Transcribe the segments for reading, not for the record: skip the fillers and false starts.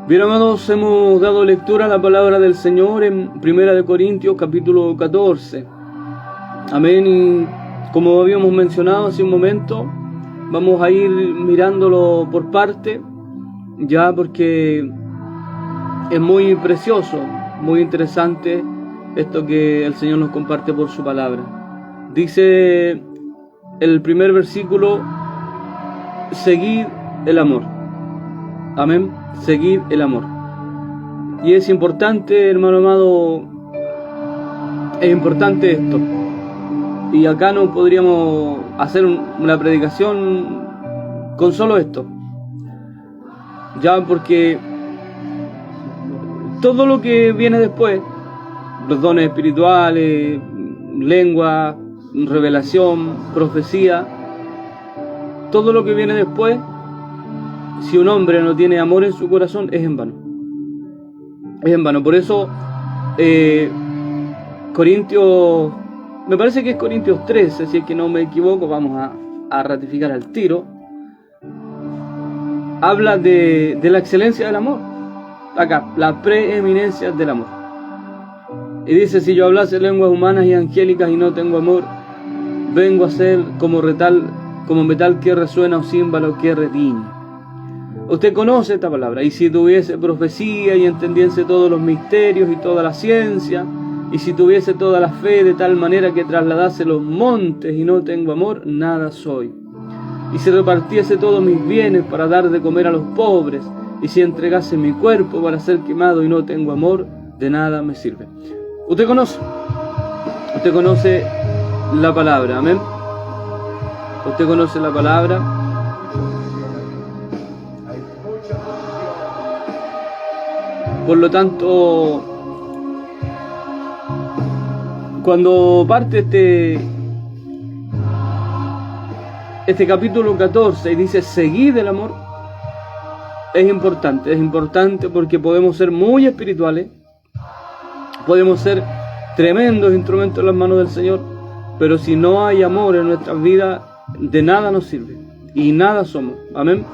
Bien, amados, hemos dado lectura a la palabra del Señor en 1 Corintios capítulo 14. Amén. Y como habíamos mencionado hace un momento, vamos a ir mirándolo por parte, ya porque es muy precioso, muy interesante esto que el Señor nos comparte por su palabra. Dice el primer versículo: seguid el amor. Amén. Seguid el amor. Y es importante, hermano amado, es importante esto. Y acá no podríamos hacer una predicación con solo esto, ya porque todo lo que viene después, los dones espirituales, lengua, revelación, profecía, todo lo que viene después, si un hombre no tiene amor en su corazón, es en vano. Es en vano. Por eso, Corintios, me parece que es Corintios 13, si es que no me equivoco, vamos a ratificar al tiro. Habla de la excelencia del amor. Acá, la preeminencia del amor. Y dice: si yo hablase lenguas humanas y angélicas y no tengo amor, vengo a ser como metal que resuena o címbalo que retiñe. Usted conoce esta palabra. Y si tuviese profecía y entendiese todos los misterios y toda la ciencia, y si tuviese toda la fe de tal manera que trasladase los montes y no tengo amor, nada soy. Y si repartiese todos mis bienes para dar de comer a los pobres, y si entregase mi cuerpo para ser quemado y no tengo amor, de nada me sirve. Usted conoce la palabra, amén. Usted conoce la palabra. Por lo tanto, cuando parte este capítulo 14 y dice seguid el amor, es importante porque podemos ser muy espirituales, podemos ser tremendos instrumentos en las manos del Señor, pero si no hay amor en nuestras vidas, de nada nos sirve y nada somos. Amén.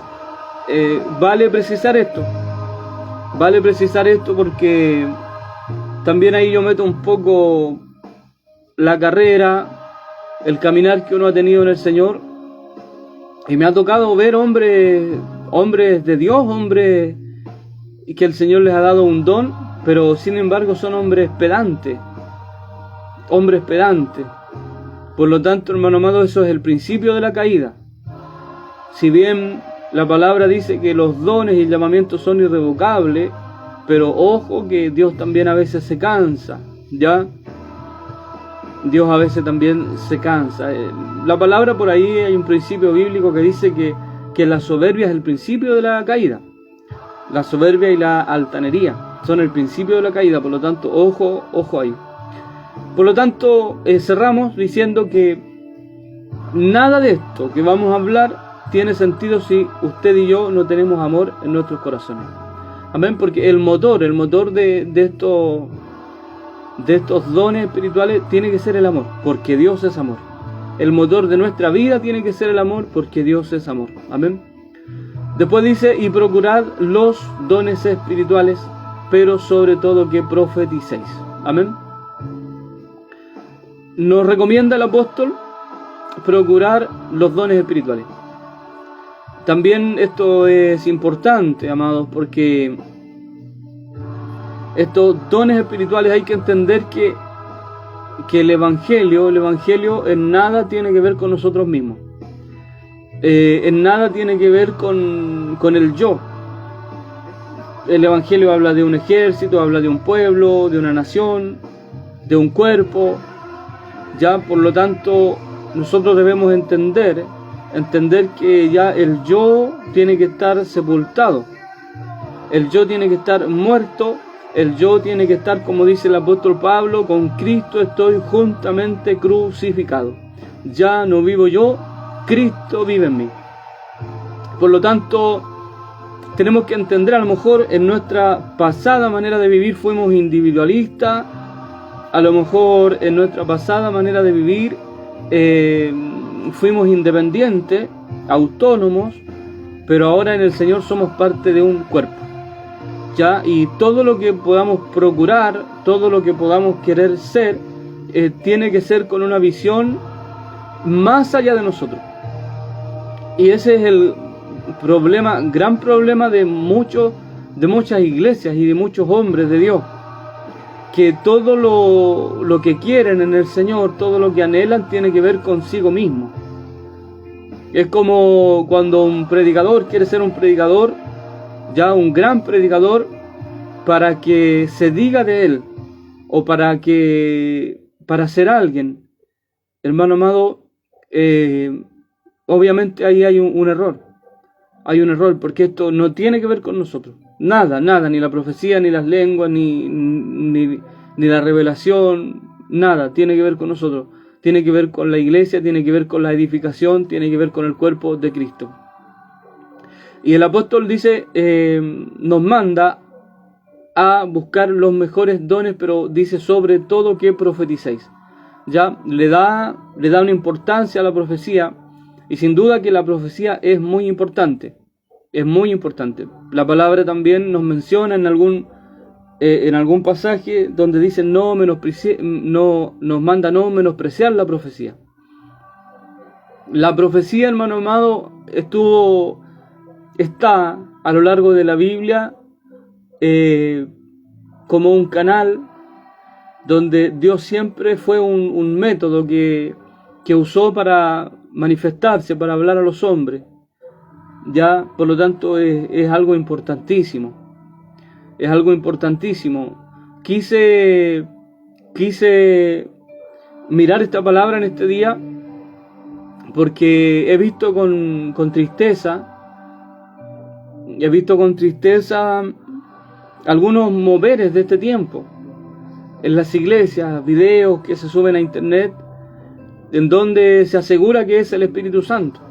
Vale precisar esto porque también ahí yo meto un poco la carrera, el caminar que uno ha tenido en el Señor, y me ha tocado ver hombres de Dios, hombres que el Señor les ha dado un don, pero sin embargo son hombres pedantes. Por lo tanto, hermano amado, eso es el principio de la caída. Si bien la palabra dice que los dones y el llamamiento son irrevocables, pero ojo que Dios también a veces se cansa, ¿ya? Dios a veces también se cansa. La palabra, por ahí hay un principio bíblico que dice que la soberbia es el principio de la caída. La soberbia y la altanería son el principio de la caída, por lo tanto, ojo ahí. Por lo tanto, cerramos diciendo que nada de esto que vamos a hablar tiene sentido si usted y yo no tenemos amor en nuestros corazones. Amén, porque el motor de estos dones espirituales tiene que ser el amor, porque Dios es amor. El motor de nuestra vida tiene que ser el amor, porque Dios es amor. Amén. Después dice: y procurad los dones espirituales, pero sobre todo que profeticéis. Amén. Nos recomienda el apóstol procurar los dones espirituales. También esto es importante, amados, porque estos dones espirituales hay que entender que el Evangelio en nada tiene que ver con nosotros mismos. En nada tiene que ver con el yo. El Evangelio habla de un ejército, habla de un pueblo, de una nación, de un cuerpo. Ya, por lo tanto, nosotros debemos entender que ya el yo tiene que estar sepultado, el yo tiene que estar muerto, el yo tiene que estar, como dice el apóstol Pablo: con Cristo estoy juntamente crucificado. Ya no vivo yo, Cristo vive en mí. Por lo tanto, tenemos que entender, a lo mejor en nuestra pasada manera de vivir fuimos individualistas, a lo mejor en nuestra pasada manera de vivir fuimos independientes, autónomos, pero ahora en el Señor somos parte de un cuerpo. ¿ya? Y todo lo que podamos procurar, todo lo que podamos querer ser, tiene que ser con una visión más allá de nosotros. Y ese es el problema, gran problema de muchas iglesias y de muchos hombres de Dios, que todo lo que quieren en el Señor, todo lo que anhelan, tiene que ver consigo mismo. Es como cuando un predicador quiere ser un predicador, ya un gran predicador, para que se diga de él, o para ser alguien. Hermano amado, obviamente ahí hay un error. Hay un error, porque esto no tiene que ver con nosotros. Nada, ni la profecía, ni las lenguas, ni la revelación, nada tiene que ver con nosotros. Tiene que ver con la iglesia, tiene que ver con la edificación, tiene que ver con el cuerpo de Cristo. Y el apóstol dice, nos manda a buscar los mejores dones, pero dice sobre todo que profeticéis. Ya le da una importancia a la profecía, y sin duda que la profecía es muy importante. Es muy importante. La palabra también nos menciona en algún pasaje donde dice nos manda no menospreciar la profecía. La profecía, hermano amado, está a lo largo de la Biblia como un canal donde Dios siempre fue un método que usó para manifestarse, para hablar a los hombres. Ya, por lo tanto, es algo importantísimo. Es algo importantísimo. Quise mirar esta palabra en este día porque he visto con tristeza algunos moveres de este tiempo en las iglesias, videos que se suben a internet en donde se asegura que es el Espíritu Santo.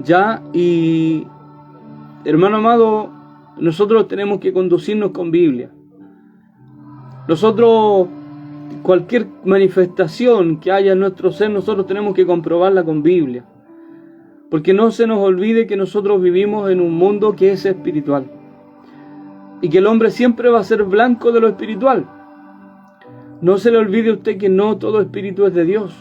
Ya, y hermano amado, nosotros tenemos que conducirnos con Biblia. Nosotros, cualquier manifestación que haya en nuestro ser, nosotros tenemos que comprobarla con Biblia. Porque no se nos olvide que nosotros vivimos en un mundo que es espiritual. Y que el hombre siempre va a ser blanco de lo espiritual. No se le olvide a usted que no todo espíritu es de Dios.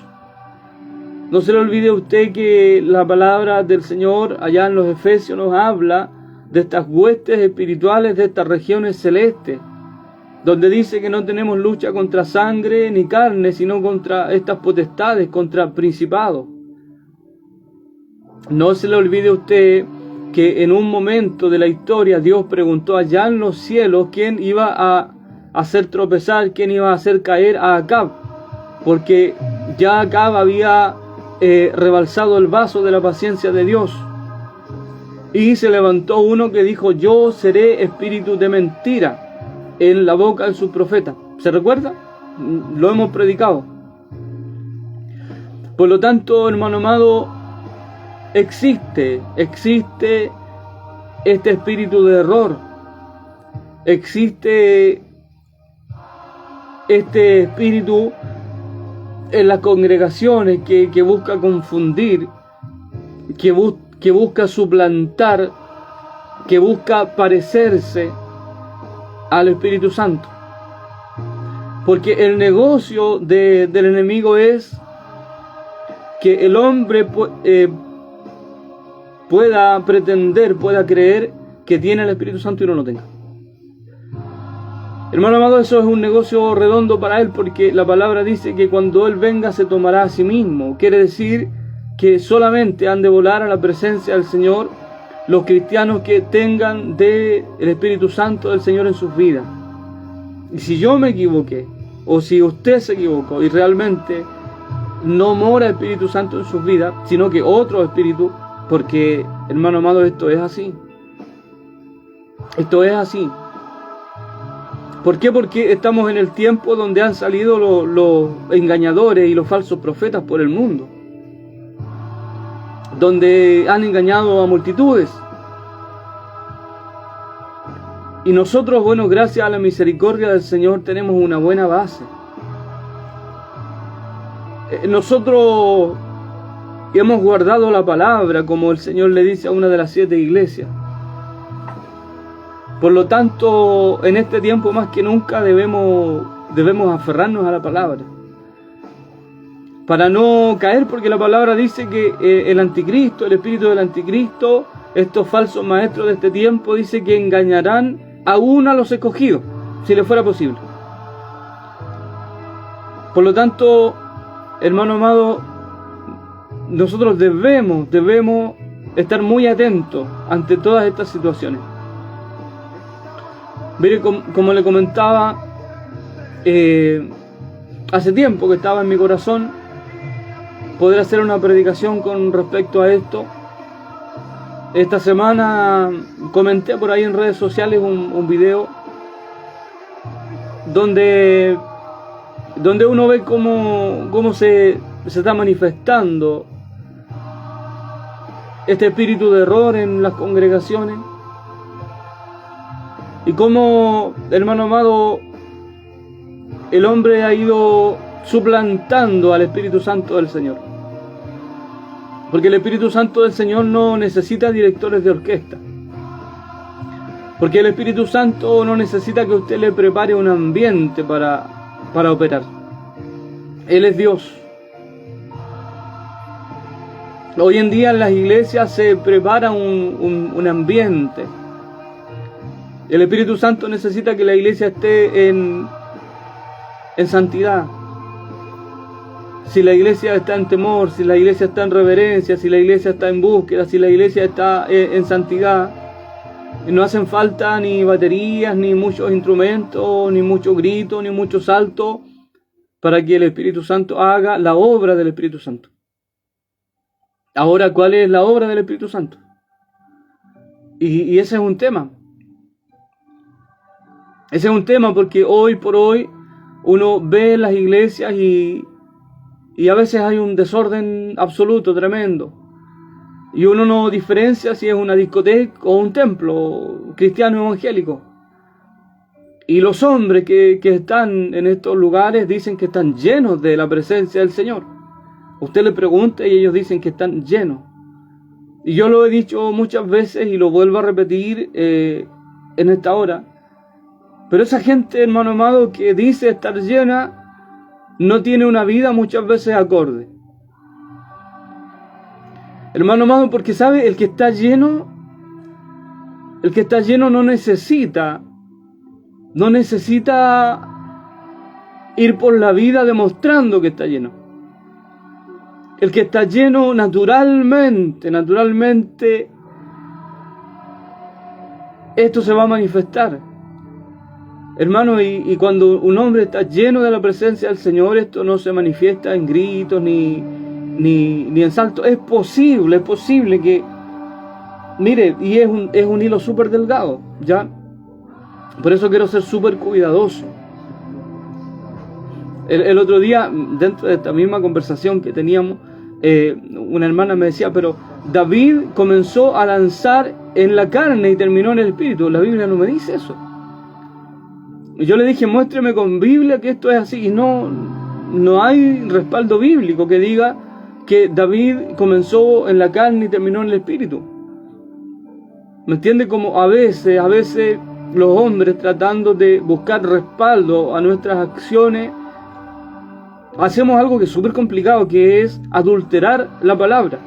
No se le olvide a usted que la palabra del Señor allá en los Efesios nos habla de estas huestes espirituales, de estas regiones celestes, donde dice que no tenemos lucha contra sangre ni carne, sino contra estas potestades, contra principados. No se le olvide a usted que en un momento de la historia Dios preguntó allá en los cielos quién iba a hacer tropezar, quién iba a hacer caer a Acab, porque ya Acab había rebalsado el vaso de la paciencia de Dios. Y se levantó uno que dijo: yo seré espíritu de mentira en la boca de sus profetas. ¿Se recuerda? Lo hemos predicado. Por lo tanto, hermano amado, existe este espíritu de error. Existe este espíritu en las congregaciones que busca confundir, que busca suplantar, que busca parecerse al Espíritu Santo. Porque el negocio del enemigo es que el hombre pueda pretender, pueda creer que tiene el Espíritu Santo y no lo tenga. Hermano amado, eso es un negocio redondo para él, porque la palabra dice que cuando él venga se tomará a sí mismo. Quiere decir que solamente han de volar a la presencia del Señor los cristianos que tengan del Espíritu Santo del Señor en sus vidas. Y si yo me equivoqué, o si usted se equivocó y realmente no mora el Espíritu Santo en sus vidas, sino que otro espíritu, porque, hermano amado, esto es así. Esto es así. ¿Por qué? Porque estamos en el tiempo donde han salido los engañadores y los falsos profetas por el mundo, donde han engañado a multitudes. Y nosotros, bueno, gracias a la misericordia del Señor, tenemos una buena base. Nosotros hemos guardado la palabra, como el Señor le dice a una de las 7 iglesias. Por lo tanto, en este tiempo más que nunca debemos aferrarnos a la palabra, para no caer, porque la palabra dice que el anticristo, el espíritu del anticristo, estos falsos maestros de este tiempo, dice que engañarán aún a los escogidos, si les fuera posible. Por lo tanto, hermano amado, nosotros debemos estar muy atentos ante todas estas situaciones. Mire, como le comentaba, hace tiempo que estaba en mi corazón poder hacer una predicación con respecto a esto. Esta semana comenté por ahí en redes sociales un video donde uno ve cómo se está manifestando este espíritu de error en las congregaciones, y cómo, hermano amado, el hombre ha ido suplantando al Espíritu Santo del Señor. Porque el Espíritu Santo del Señor no necesita directores de orquesta. Porque el Espíritu Santo no necesita que usted le prepare un ambiente para operar. Él es Dios. Hoy en día en las iglesias se prepara un ambiente. El Espíritu Santo necesita que la iglesia esté en santidad. Si la iglesia está en temor, si la iglesia está en reverencia, si la iglesia está en búsqueda, si la iglesia está en santidad, no hacen falta ni baterías, ni muchos instrumentos, ni muchos gritos, ni muchos saltos para que el Espíritu Santo haga la obra del Espíritu Santo. Ahora, ¿cuál es la obra del Espíritu Santo? Y ese es un tema. Ese es un tema porque hoy por hoy uno ve las iglesias y a veces hay un desorden absoluto, tremendo. Y uno no diferencia si es una discoteca o un templo cristiano evangélico. Y los hombres que están en estos lugares dicen que están llenos de la presencia del Señor. Usted le pregunta y ellos dicen que están llenos. Y yo lo he dicho muchas veces y lo vuelvo a repetir en esta hora. Pero esa gente, hermano amado, que dice estar llena, no tiene una vida muchas veces acorde. Hermano amado, porque sabe, el que está lleno no necesita ir por la vida demostrando que está lleno. El que está lleno naturalmente, esto se va a manifestar. Hermano, y cuando un hombre está lleno de la presencia del Señor, esto no se manifiesta en gritos ni en saltos. Es posible que, mire, y es un hilo súper delgado, ¿ya? Por eso quiero ser súper cuidadoso. El otro día, dentro de esta misma conversación que teníamos, una hermana me decía, pero David comenzó a lanzar en la carne y terminó en el espíritu. La Biblia no me dice eso. Y yo le dije, muéstreme con Biblia que esto es así. Y no hay respaldo bíblico que diga que David comenzó en la carne y terminó en el espíritu. ¿Me entiende? Como a veces los hombres, tratando de buscar respaldo a nuestras acciones, hacemos algo que es súper complicado, que es adulterar la palabra,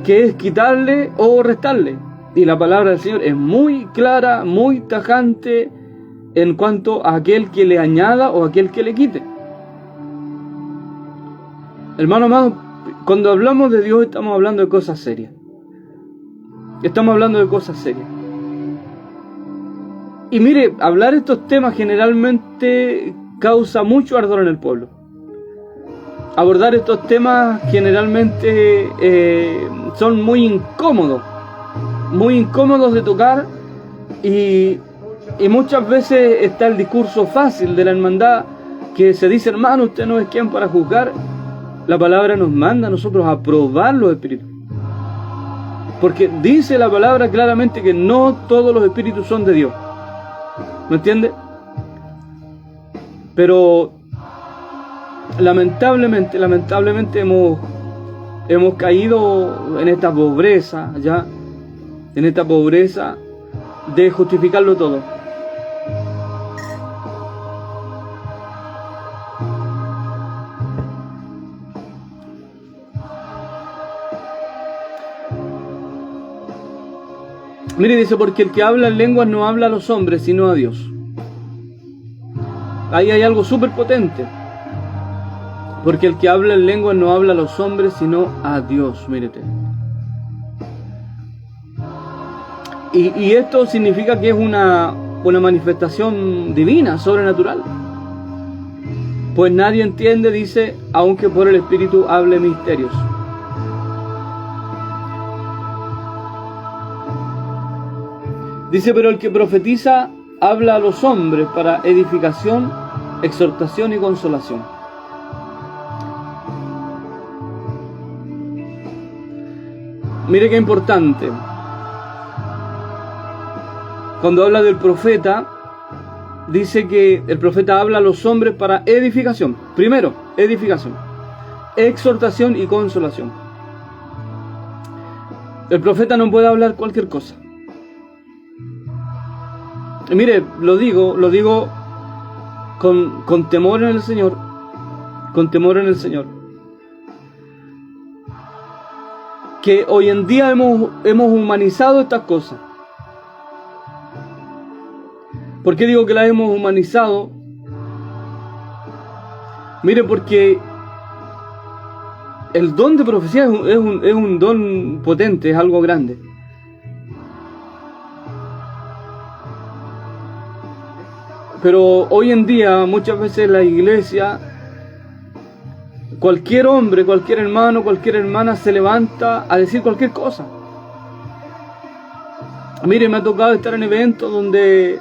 que es quitarle o restarle. Y la palabra del Señor es muy clara, muy tajante en cuanto a aquel que le añada o aquel que le quite. Hermano amado, cuando hablamos de Dios estamos hablando de cosas serias. Estamos hablando de cosas serias. Y mire, hablar estos temas generalmente causa mucho ardor en el pueblo. Abordar estos temas generalmente son muy incómodos de tocar, y muchas veces está el discurso fácil de la hermandad que se dice, hermano, usted no es quien para juzgar. La palabra nos manda a nosotros a probar los espíritus, porque dice la palabra claramente que no todos los espíritus son de Dios. ¿Me entiende? Pero lamentablemente hemos caído en esta pobreza, ¿ya? En esta pobreza de justificarlo todo. Mire, dice, porque el que habla en lenguas no habla a los hombres, sino a Dios. Ahí hay algo súper potente. Porque el que habla en lenguas no habla a los hombres, sino a Dios. Mírete. Y esto significa que es una manifestación divina, sobrenatural. Pues nadie entiende, dice, aunque por el Espíritu hable misterios. Dice, pero el que profetiza habla a los hombres para edificación, exhortación y consolación. Mire qué importante. Cuando habla del profeta, dice que el profeta habla a los hombres para edificación. Primero, edificación, exhortación y consolación. El profeta no puede hablar cualquier cosa. Y mire, lo digo con temor en el Señor, con temor en el Señor. Que hoy en día hemos humanizado estas cosas. ¿Por qué digo que las hemos humanizado? Mire, porque el don de profecía es un don potente, es algo grande. Pero hoy en día muchas veces la iglesia, cualquier hombre, cualquier hermano, cualquier hermana se levanta a decir cualquier cosa. Mire, me ha tocado estar en eventos donde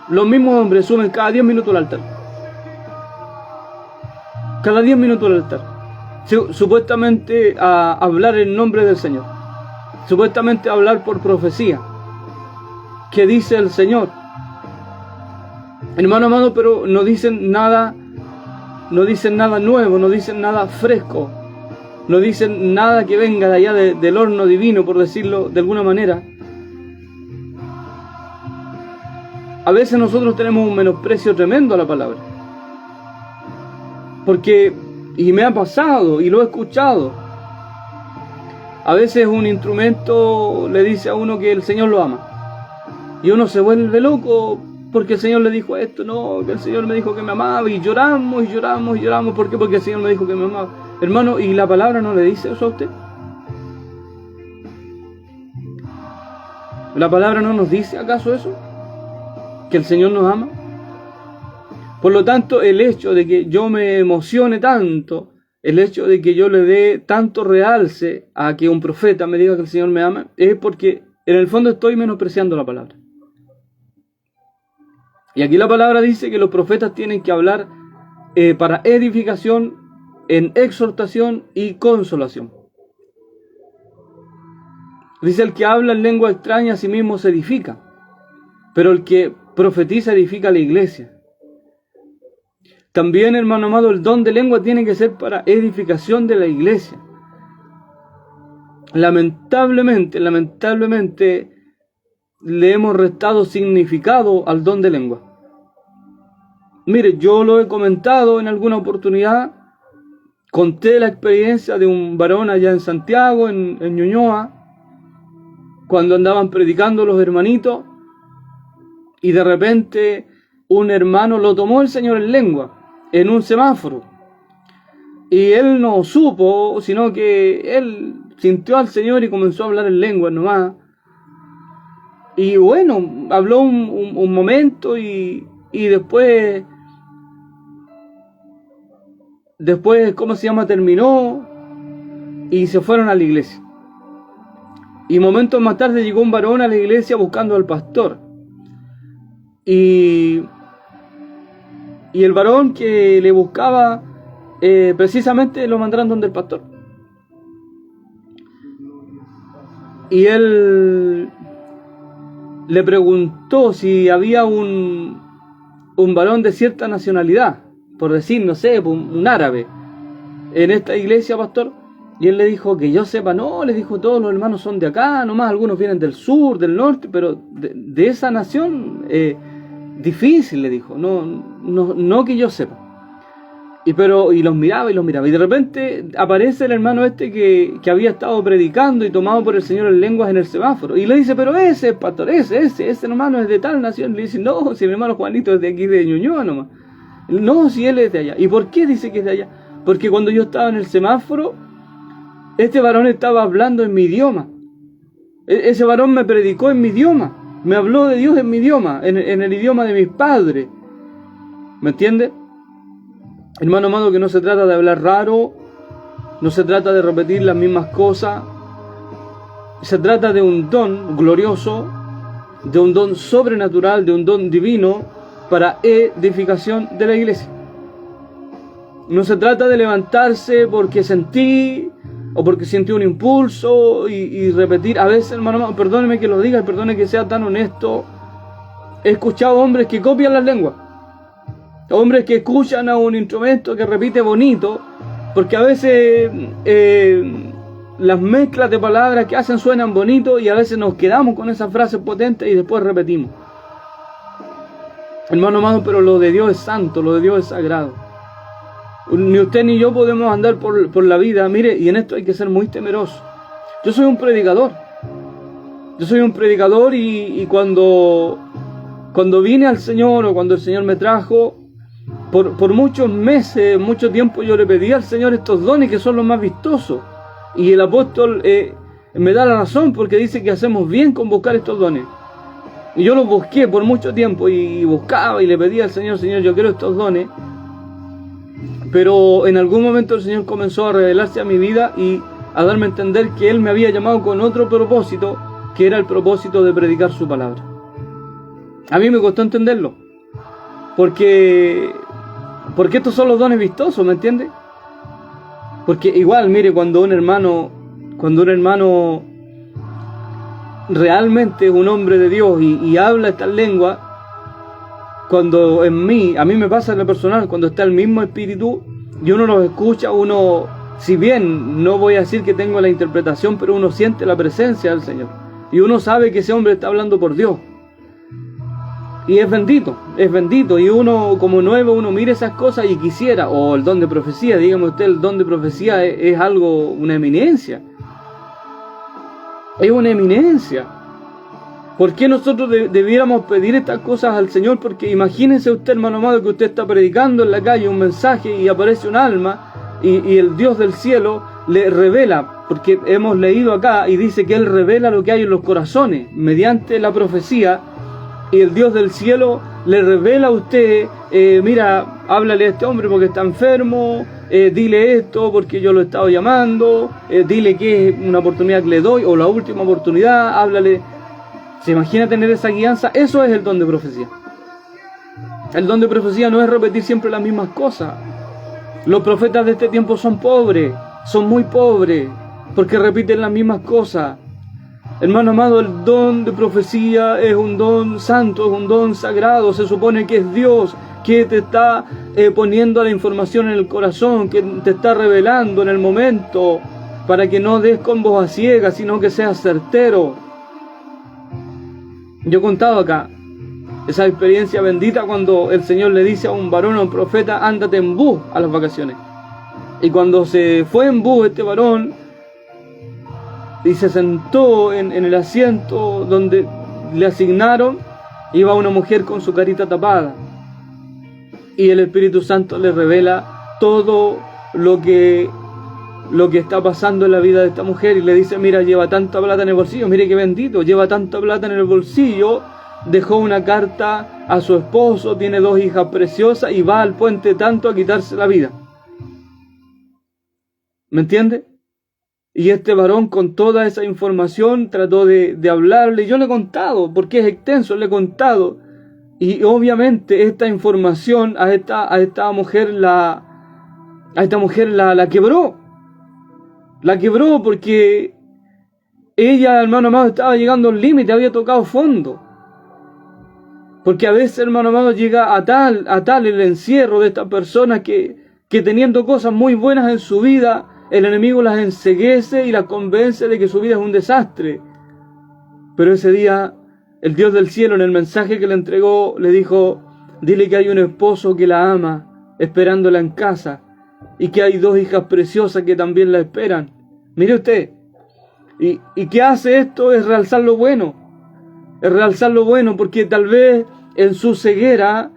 los mismos hombres suben cada 10 minutos al altar. Cada 10 minutos al altar. Supuestamente a hablar en nombre del Señor. Supuestamente a hablar por profecía. ¿Qué dice el Señor? Hermano amado, pero no dicen nada nuevo, no dicen nada fresco, no dicen nada que venga de allá del horno divino, por decirlo de alguna manera. A veces nosotros tenemos un menosprecio tremendo a la palabra. Porque, y me ha pasado, y lo he escuchado, a veces un instrumento le dice a uno que el Señor lo ama. Y uno se vuelve loco porque el Señor le dijo esto, no, que el Señor me dijo que me amaba, y lloramos, y lloramos, y lloramos. ¿Por qué? Porque el Señor me dijo que me amaba. Hermano, ¿y la palabra no le dice eso a usted? ¿La palabra no nos dice acaso eso? ¿Que el Señor nos ama? Por lo tanto, el hecho de que yo me emocione tanto, el hecho de que yo le dé tanto realce a que un profeta me diga que el Señor me ama, es porque en el fondo estoy menospreciando la palabra. Y aquí la palabra dice que los profetas tienen que hablar para edificación, en exhortación y consolación. Dice, el que habla en lengua extraña a sí mismo se edifica, pero el que profetiza edifica la iglesia. También, hermano amado, el don de lengua tiene que ser para edificación de la iglesia. Lamentablemente, le hemos restado significado al don de lengua. Mire, yo lo he comentado en alguna oportunidad, conté la experiencia de un varón allá en Santiago, en Ñuñoa, cuando andaban predicando los hermanitos, y de repente un hermano lo tomó el Señor en lengua, en un semáforo, y él no supo, sino que él sintió al Señor y comenzó a hablar en lengua nomás. Y bueno, habló un momento y después, ¿cómo se llama? Terminó y se fueron a la iglesia. Y momentos más tarde llegó un varón a la iglesia buscando al pastor. Y el varón que le buscaba, precisamente lo mandaron donde el pastor. Y él le preguntó si había un varón de cierta nacionalidad, por decir, no sé, un árabe, en esta iglesia, pastor. Y él le dijo, que yo sepa, no, le dijo, todos los hermanos son de acá, nomás algunos vienen del sur, del norte, pero de esa nación, difícil, le dijo, no que yo sepa. Y los miraba, y de repente aparece el hermano que había estado predicando y tomado por el Señor en lenguas en el semáforo, y le dice, pero ese, pastor, ese hermano es de tal nación. Le dice, no, si mi hermano Juanito es de aquí de Ñuñoa nomás. No, si él es de allá. ¿Y por qué dice que es de allá? Porque cuando yo estaba en el semáforo, este varón estaba hablando en mi idioma. Ese varón me predicó en mi idioma, me habló de Dios en mi idioma, en el idioma de mis padres. ¿Me entiende? Hermano amado, que no se trata de hablar raro, no se trata de repetir las mismas cosas, se trata de un don glorioso, de un don sobrenatural, de un don divino para edificación de la iglesia. No se trata de levantarse porque sentí o porque sentí un impulso y repetir. A veces, hermano amado, perdóneme que lo diga, perdone que sea tan honesto, he escuchado hombres que copian las lenguas. Hombres que escuchan a un instrumento que repite bonito, porque a veces las mezclas de palabras que hacen suenan bonito y a veces nos quedamos con esas frases potentes y después repetimos. Hermano amado, pero lo de Dios es santo, lo de Dios es sagrado. Ni usted ni yo podemos andar por la vida, mire, y en esto hay que ser muy temeroso. Yo soy un predicador. Y cuando vine al Señor o cuando el Señor me trajo, por muchos meses, mucho tiempo yo le pedí al Señor estos dones que son los más vistosos. Y el apóstol me da la razón porque dice que hacemos bien con buscar estos dones. Y yo los busqué por mucho tiempo y buscaba y le pedía al Señor, Señor, yo quiero estos dones. Pero en algún momento el Señor comenzó a revelarse a mi vida y a darme a entender que Él me había llamado con otro propósito, que era el propósito de predicar su palabra. A mí me costó entenderlo, porque estos son los dones vistosos, ¿me entiende? Porque igual, mire, cuando un hermano realmente es un hombre de Dios y habla estas lenguas, cuando a mí me pasa en lo personal, cuando está el mismo espíritu y uno los escucha, uno, si bien no voy a decir que tengo la interpretación, pero uno siente la presencia del Señor y uno sabe que ese hombre está hablando por Dios. Y es bendito, y uno como nuevo, uno mira esas cosas y quisiera, o el don de profecía, dígame usted, el don de profecía es algo, una eminencia. Es una eminencia. ¿Por qué nosotros debiéramos pedir estas cosas al Señor? Porque imagínense usted, hermano amado, que usted está predicando en la calle un mensaje y aparece un alma y el Dios del cielo le revela, porque hemos leído acá y dice que Él revela lo que hay en los corazones mediante la profecía. Y el Dios del cielo le revela a usted, mira, háblale a este hombre porque está enfermo, dile esto porque yo lo he estado llamando, dile que es una oportunidad que le doy o la última oportunidad, háblale. ¿Se imagina tener esa guianza? Eso es el don de profecía. El don de profecía no es repetir siempre las mismas cosas. Los profetas de este tiempo son pobres, son muy pobres, porque repiten las mismas cosas. Hermano amado, el don de profecía es un don santo, es un don sagrado. Se supone que es Dios que te está poniendo la información en el corazón, que te está revelando en el momento, para que no des con voz a ciegas, sino que seas certero. Yo he contado acá esa experiencia bendita cuando el Señor le dice a un varón, a un profeta, ándate en bus a las vacaciones. Y cuando se fue en bus este varón y se sentó en el asiento donde le asignaron, iba una mujer con su carita tapada. Y el Espíritu Santo le revela todo lo que está pasando en la vida de esta mujer y le dice, mira, lleva tanta plata en el bolsillo, mire qué bendito, lleva tanta plata en el bolsillo, dejó una carta a su esposo, tiene 2 hijas preciosas y va al puente tanto a quitarse la vida. ¿Me entiende? Y este varón con toda esa información trató de hablarle. Yo le he contado, porque es extenso, le he contado. Y obviamente esta información a esta mujer la quebró. La quebró porque ella, hermano amado, estaba llegando al límite, había tocado fondo. Porque a veces, hermano amado, llega a tal el encierro de esta persona que teniendo cosas muy buenas en su vida, el enemigo las enceguece y las convence de que su vida es un desastre. Pero ese día, el Dios del cielo, en el mensaje que le entregó, le dijo: dile que hay un esposo que la ama, esperándola en casa, y que hay 2 hijas preciosas que también la esperan. Mire usted, ¿y qué hace esto? Es realzar lo bueno. Es realzar lo bueno, porque tal vez en su ceguera,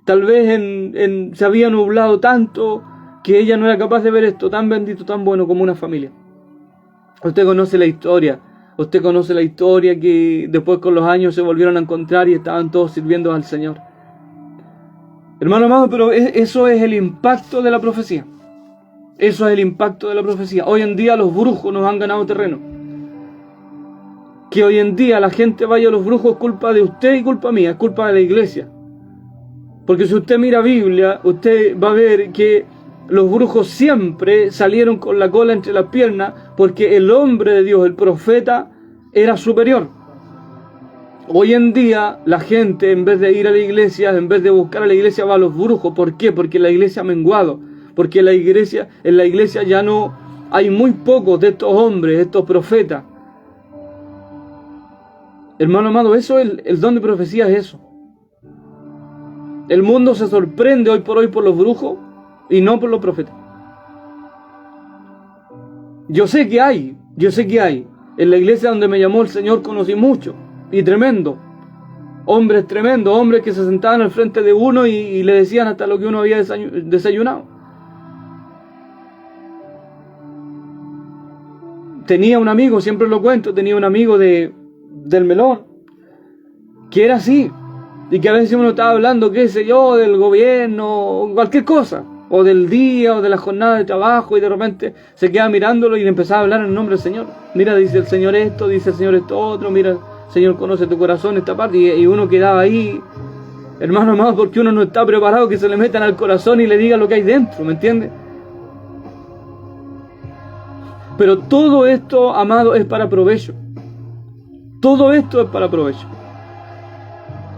tal vez se había nublado tanto que ella no era capaz de ver esto tan bendito, tan bueno como una familia. Usted conoce la historia. Usted conoce la historia que después con los años se volvieron a encontrar y estaban todos sirviendo al Señor. Hermano amado, pero eso es el impacto de la profecía. Eso es el impacto de la profecía. Hoy en día los brujos nos han ganado terreno. Que hoy en día la gente vaya a los brujos es culpa de usted y culpa mía, es culpa de la iglesia. Porque si usted mira Biblia, usted va a ver que los brujos siempre salieron con la cola entre las piernas porque el hombre de Dios, el profeta, era superior. Hoy en día la gente, en vez de ir a la iglesia, en vez de buscar a la iglesia, va a los brujos. ¿Por qué? Porque la iglesia ha menguado. Porque en la iglesia ya no hay muy pocos de estos hombres, de estos profetas. Hermano amado, eso es el don de profecía, es eso. El mundo se sorprende hoy por los brujos y no por los profetas. Yo sé que hay. En la iglesia donde me llamó el Señor conocí mucho y tremendo. Hombres tremendos, hombres que se sentaban al frente de uno y le decían hasta lo que uno había desayunado. Tenía un amigo, siempre lo cuento, tenía un amigo del melón, que era así, y que a veces uno estaba hablando, qué sé yo, del gobierno, o cualquier cosa, o del día, o de la jornada de trabajo, y de repente se queda mirándolo y le empezaba a hablar en nombre del Señor. Mira, dice el Señor esto, dice el Señor esto otro, mira, el Señor conoce tu corazón, esta parte, y uno quedaba ahí, hermano amado, porque uno no está preparado que se le metan al corazón y le digan lo que hay dentro, ¿me entiende? Pero todo esto, amado, es para provecho. Todo esto es para provecho.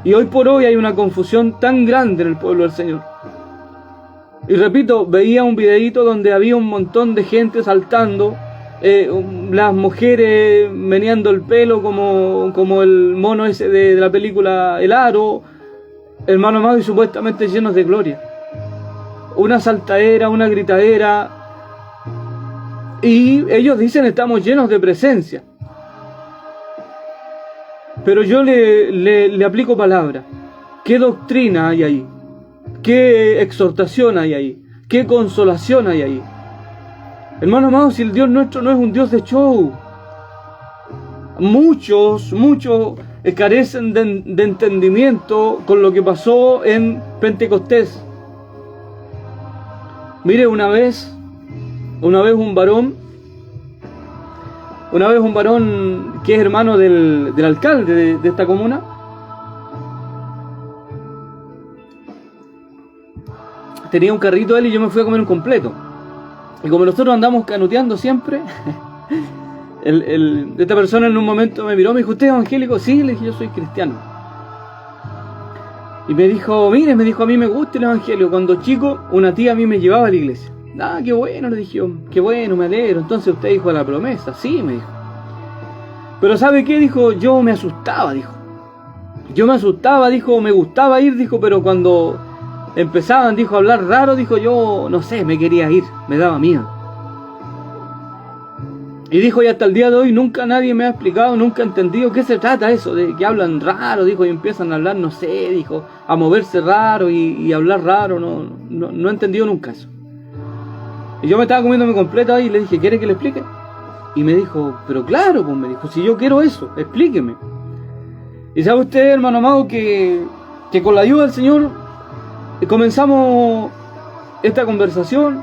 Y hoy por hoy hay una confusión tan grande en el pueblo del Señor. Y repito, veía un videíto donde había un montón de gente saltando, las mujeres meneando el pelo como el mono ese de la película El Aro, hermano amado, y supuestamente llenos de gloria. Una saltadera, una gritadera. Y ellos dicen: estamos llenos de presencia. Pero yo le aplico palabras. ¿Qué doctrina hay ahí? ¿Qué exhortación hay ahí? ¿Qué consolación hay ahí? Hermano amado, si el Dios nuestro no es un Dios de show. Muchos carecen de entendimiento con lo que pasó en Pentecostés. Mire, una vez un varón que es hermano del alcalde de esta comuna, tenía un carrito él y yo me fui a comer un completo. Y como nosotros andamos canuteando siempre, esta persona en un momento me miró, me dijo: ¿usted es evangélico? Sí, le dije: yo soy cristiano. Y me dijo: mire, a mí me gusta el evangelio. Cuando chico, una tía a mí me llevaba a la iglesia. Ah, qué bueno, le dije yo, qué bueno, me alegro. Entonces usted dijo la promesa. Sí, me dijo. Pero ¿sabe qué? Dijo: yo me asustaba, dijo. Dijo, me gustaba ir, dijo, pero cuando empezaban, dijo, a hablar raro, dijo, yo, no sé, me quería ir, me daba miedo. Y dijo: y hasta el día de hoy nunca nadie me ha explicado, nunca he entendido qué se trata eso, de que hablan raro, dijo, y empiezan a hablar, no sé, dijo, a moverse raro y hablar raro, no he entendido nunca eso. Y yo me estaba comiendo mi completo ahí y le dije: ¿quiere que le explique? Y me dijo: pero claro, pues me dijo, si yo quiero eso, explíqueme. Y sabe usted, hermano amado, que con la ayuda del Señor comenzamos esta conversación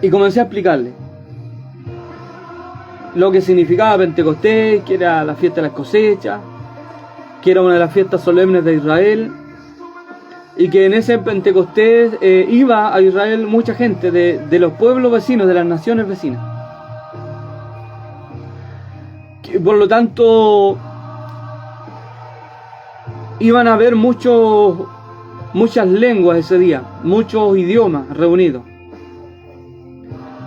y comencé a explicarle lo que significaba Pentecostés, que era la fiesta de las cosechas, que era una de las fiestas solemnes de Israel, y que en ese Pentecostés iba a Israel mucha gente de los pueblos vecinos, de las naciones vecinas. Que, por lo tanto, iban a haber muchas lenguas ese día, muchos idiomas reunidos.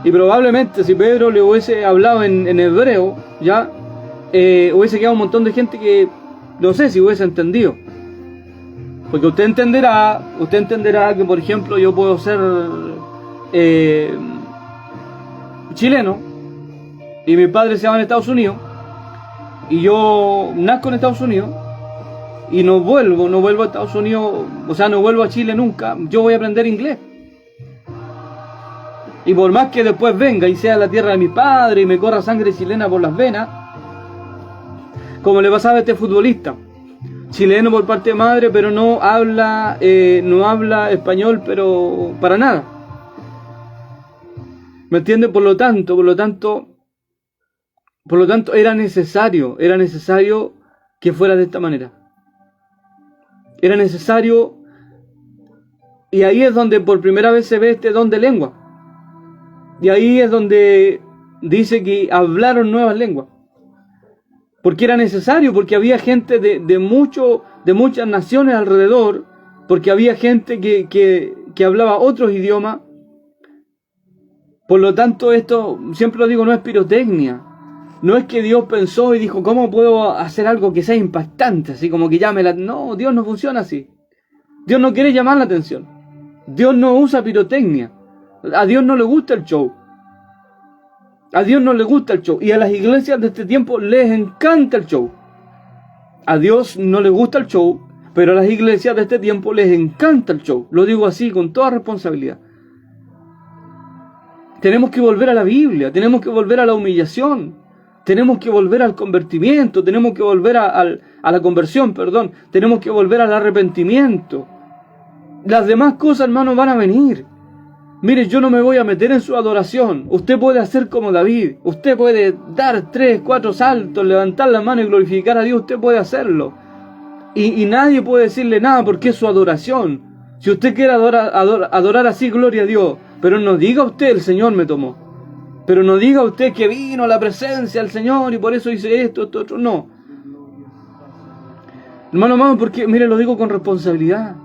Y probablemente si Pedro le hubiese hablado en hebreo, ya hubiese quedado un montón de gente que no sé si hubiese entendido. Porque usted entenderá que, por ejemplo, yo puedo ser chileno y mis padres se van a Estados Unidos y yo nazco en Estados Unidos y no vuelvo a Estados Unidos, o sea, no vuelvo a Chile nunca. Yo voy a aprender inglés. Y por más que después venga y sea la tierra de mi padre y me corra sangre chilena por las venas, como le pasaba a este futbolista, chileno por parte de madre, pero no habla español, pero para nada. ¿Me entiende? Por lo tanto, era necesario que fuera de esta manera. Era necesario, y ahí es donde por primera vez se ve este don de lengua. Y ahí es donde dice que hablaron nuevas lenguas. Porque era necesario, porque había gente de muchas naciones alrededor, porque había gente que hablaba otros idiomas. Por lo tanto, esto, siempre lo digo, no es pirotecnia. No es que Dios pensó y dijo, ¿cómo puedo hacer algo que sea impactante? Así como que llame la... No, Dios no funciona así. Dios no quiere llamar la atención. Dios no usa pirotecnia. A Dios no le gusta el show. A Dios no le gusta el show. Y a las iglesias de este tiempo les encanta el show. A Dios no le gusta el show, pero a las iglesias de este tiempo les encanta el show. Lo digo así, con toda responsabilidad. Tenemos que volver a la Biblia, tenemos que volver a la humillación, tenemos que volver al convertimiento, tenemos que volver a la conversión, perdón, tenemos que volver al arrepentimiento. Las demás cosas, hermanos, van a venir. Mire, yo no me voy a meter en su adoración. Usted puede hacer como David. Usted puede dar 3, 4 saltos, levantar la mano y glorificar a Dios. Usted puede hacerlo. Y nadie puede decirle nada porque es su adoración. Si usted quiere adorar así, gloria a Dios. Pero no diga usted, el Señor me tomó. Pero no diga usted que vino a la presencia del Señor y por eso hice esto, otro. No. Hermano, porque, mire, lo digo con responsabilidad.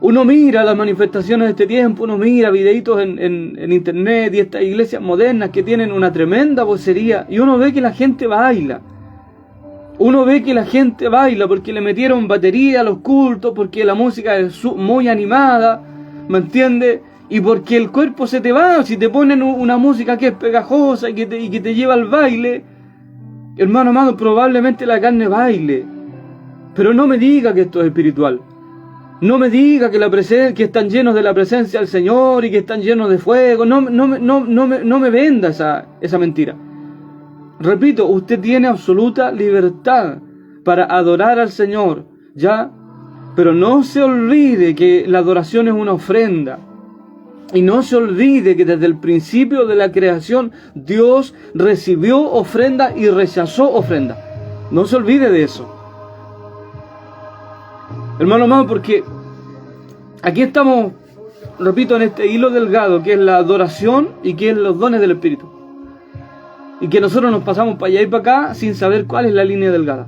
Uno mira las manifestaciones de este tiempo, uno mira videitos en internet y estas iglesias modernas que tienen una tremenda vocería y uno ve que la gente baila. Uno ve que la gente baila porque le metieron batería a los cultos, porque la música es muy animada, ¿me entiende? Y porque el cuerpo se te va, si te ponen una música que es pegajosa y que te lleva al baile, hermano amado, probablemente la carne baile. Pero no me diga que esto es espiritual. No me diga que están llenos de la presencia del Señor y que están llenos de fuego. No me venda esa mentira. Repito, usted tiene absoluta libertad para adorar al Señor, ¿ya? Pero no se olvide que la adoración es una ofrenda. Y no se olvide que desde el principio de la creación Dios recibió ofrenda y rechazó ofrenda. No se olvide de eso. Hermano amado, porque aquí estamos, repito, en este hilo delgado que es la adoración y que es los dones del Espíritu. Y que nosotros nos pasamos para allá y para acá sin saber cuál es la línea delgada.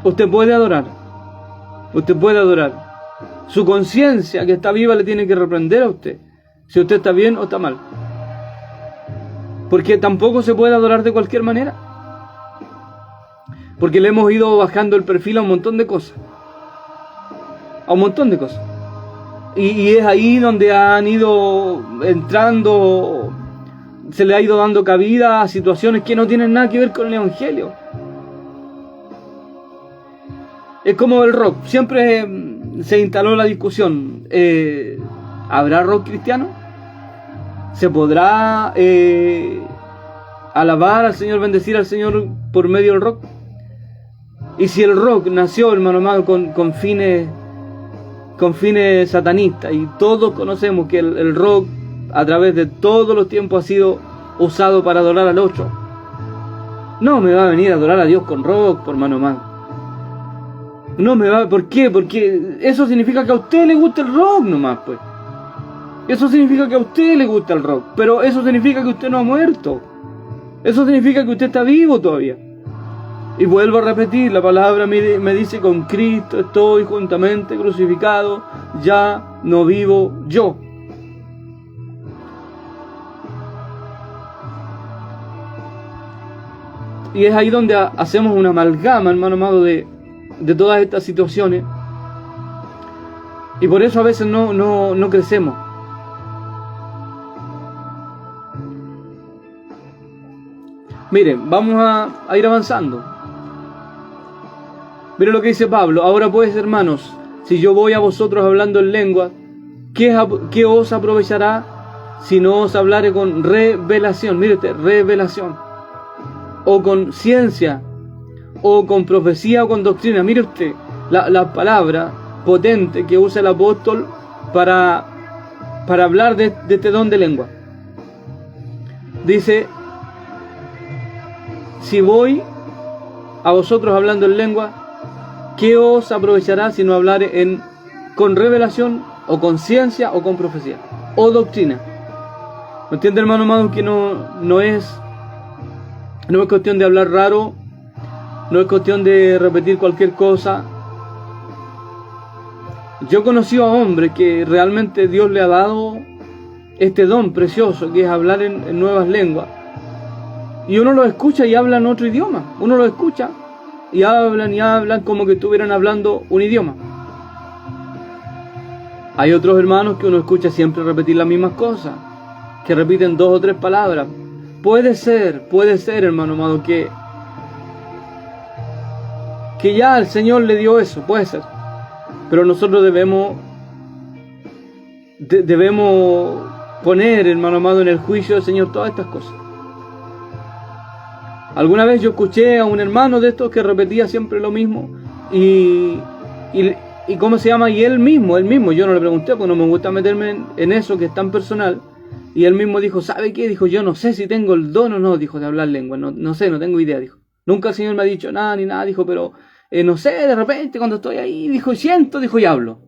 Usted puede adorar. Usted puede adorar. Su conciencia que está viva le tiene que reprender a usted. Si usted está bien o está mal. Porque tampoco se puede adorar de cualquier manera. Porque le hemos ido bajando el perfil a un montón de cosas. A un montón de cosas. Y es ahí donde han ido entrando, se le ha ido dando cabida a situaciones que no tienen nada que ver con el Evangelio. Es como el rock. Siempre se instaló la discusión. ¿Habrá rock cristiano? ¿Se podrá alabar al Señor, bendecir al Señor por medio del rock? Y si el rock nació, hermano amado, con fines satanistas, y todos conocemos que el rock a través de todos los tiempos ha sido usado para adorar al otro, no me va a venir a adorar a Dios con rock, por hermano amado. No me va. ¿Por qué? Porque eso significa que a usted le gusta el rock nomás, pues. Eso significa que a usted le gusta el rock, pero eso significa que usted no ha muerto. Eso significa que usted está vivo todavía. Y vuelvo a repetir, la palabra me dice: con Cristo estoy juntamente crucificado, ya no vivo yo. Y es ahí donde hacemos una amalgama, hermano amado, de todas estas situaciones. Y por eso a veces no crecemos. Miren, vamos a ir avanzando. Miren lo que dice Pablo. Ahora pues, hermanos, si yo voy a vosotros hablando en lengua, ¿qué os aprovechará si no os hablare con revelación? Mire usted, revelación. O con ciencia, o con profecía, o con doctrina. Mire usted, la palabra potente que usa el apóstol para hablar de este don de lengua. Dice, si voy a vosotros hablando en lengua, ¿qué os aprovechará si no hablare con revelación, o con ciencia, o con profecía, o doctrina? ¿Me entiende, hermano amado? Que no es cuestión de hablar raro, no es cuestión de repetir cualquier cosa. Yo he conocido a hombres que realmente Dios le ha dado este don precioso, que es hablar en nuevas lenguas. Y uno lo escucha y hablan otro idioma. Uno lo escucha y hablan como que estuvieran hablando un idioma. Hay otros hermanos que uno escucha siempre repetir las mismas cosas, que repiten 2 o 3 palabras. Puede ser, hermano amado, que ya el Señor le dio eso, puede ser. Pero nosotros debemos poner, hermano amado, en el juicio del Señor todas estas cosas. Alguna vez yo escuché a un hermano de estos que repetía siempre lo mismo y ¿cómo se llama? Y él mismo, yo no le pregunté porque no me gusta meterme en eso que es tan personal. Y él mismo dijo, ¿sabe qué? Dijo, yo no sé si tengo el don o no, dijo, de hablar lengua. No sé, no tengo idea, dijo. Nunca el Señor me ha dicho nada ni nada, dijo, pero no sé, de repente cuando estoy ahí, dijo, siento, dijo, y hablo.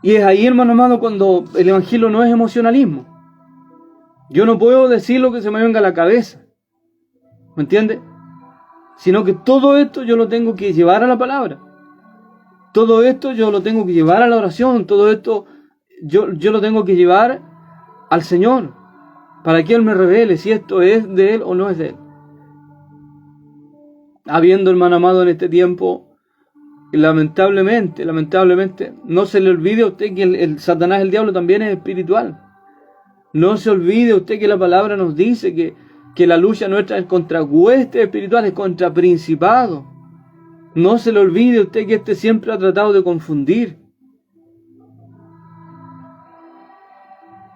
Y es ahí, hermano amado, cuando el evangelio no es emocionalismo. Yo no puedo decir lo que se me venga a la cabeza, ¿me entiende? Sino que todo esto yo lo tengo que llevar a la palabra. Todo esto yo lo tengo que llevar a la oración. Todo esto yo lo tengo que llevar al Señor, para que Él me revele si esto es de Él o no es de Él. Habiendo, hermano amado, en este tiempo, lamentablemente, no se le olvide a usted que el Satanás, el diablo, también es espiritual. No se olvide usted que la palabra nos dice que la lucha nuestra es contra huestes espirituales, contra principados. No se le olvide usted que este siempre ha tratado de confundir.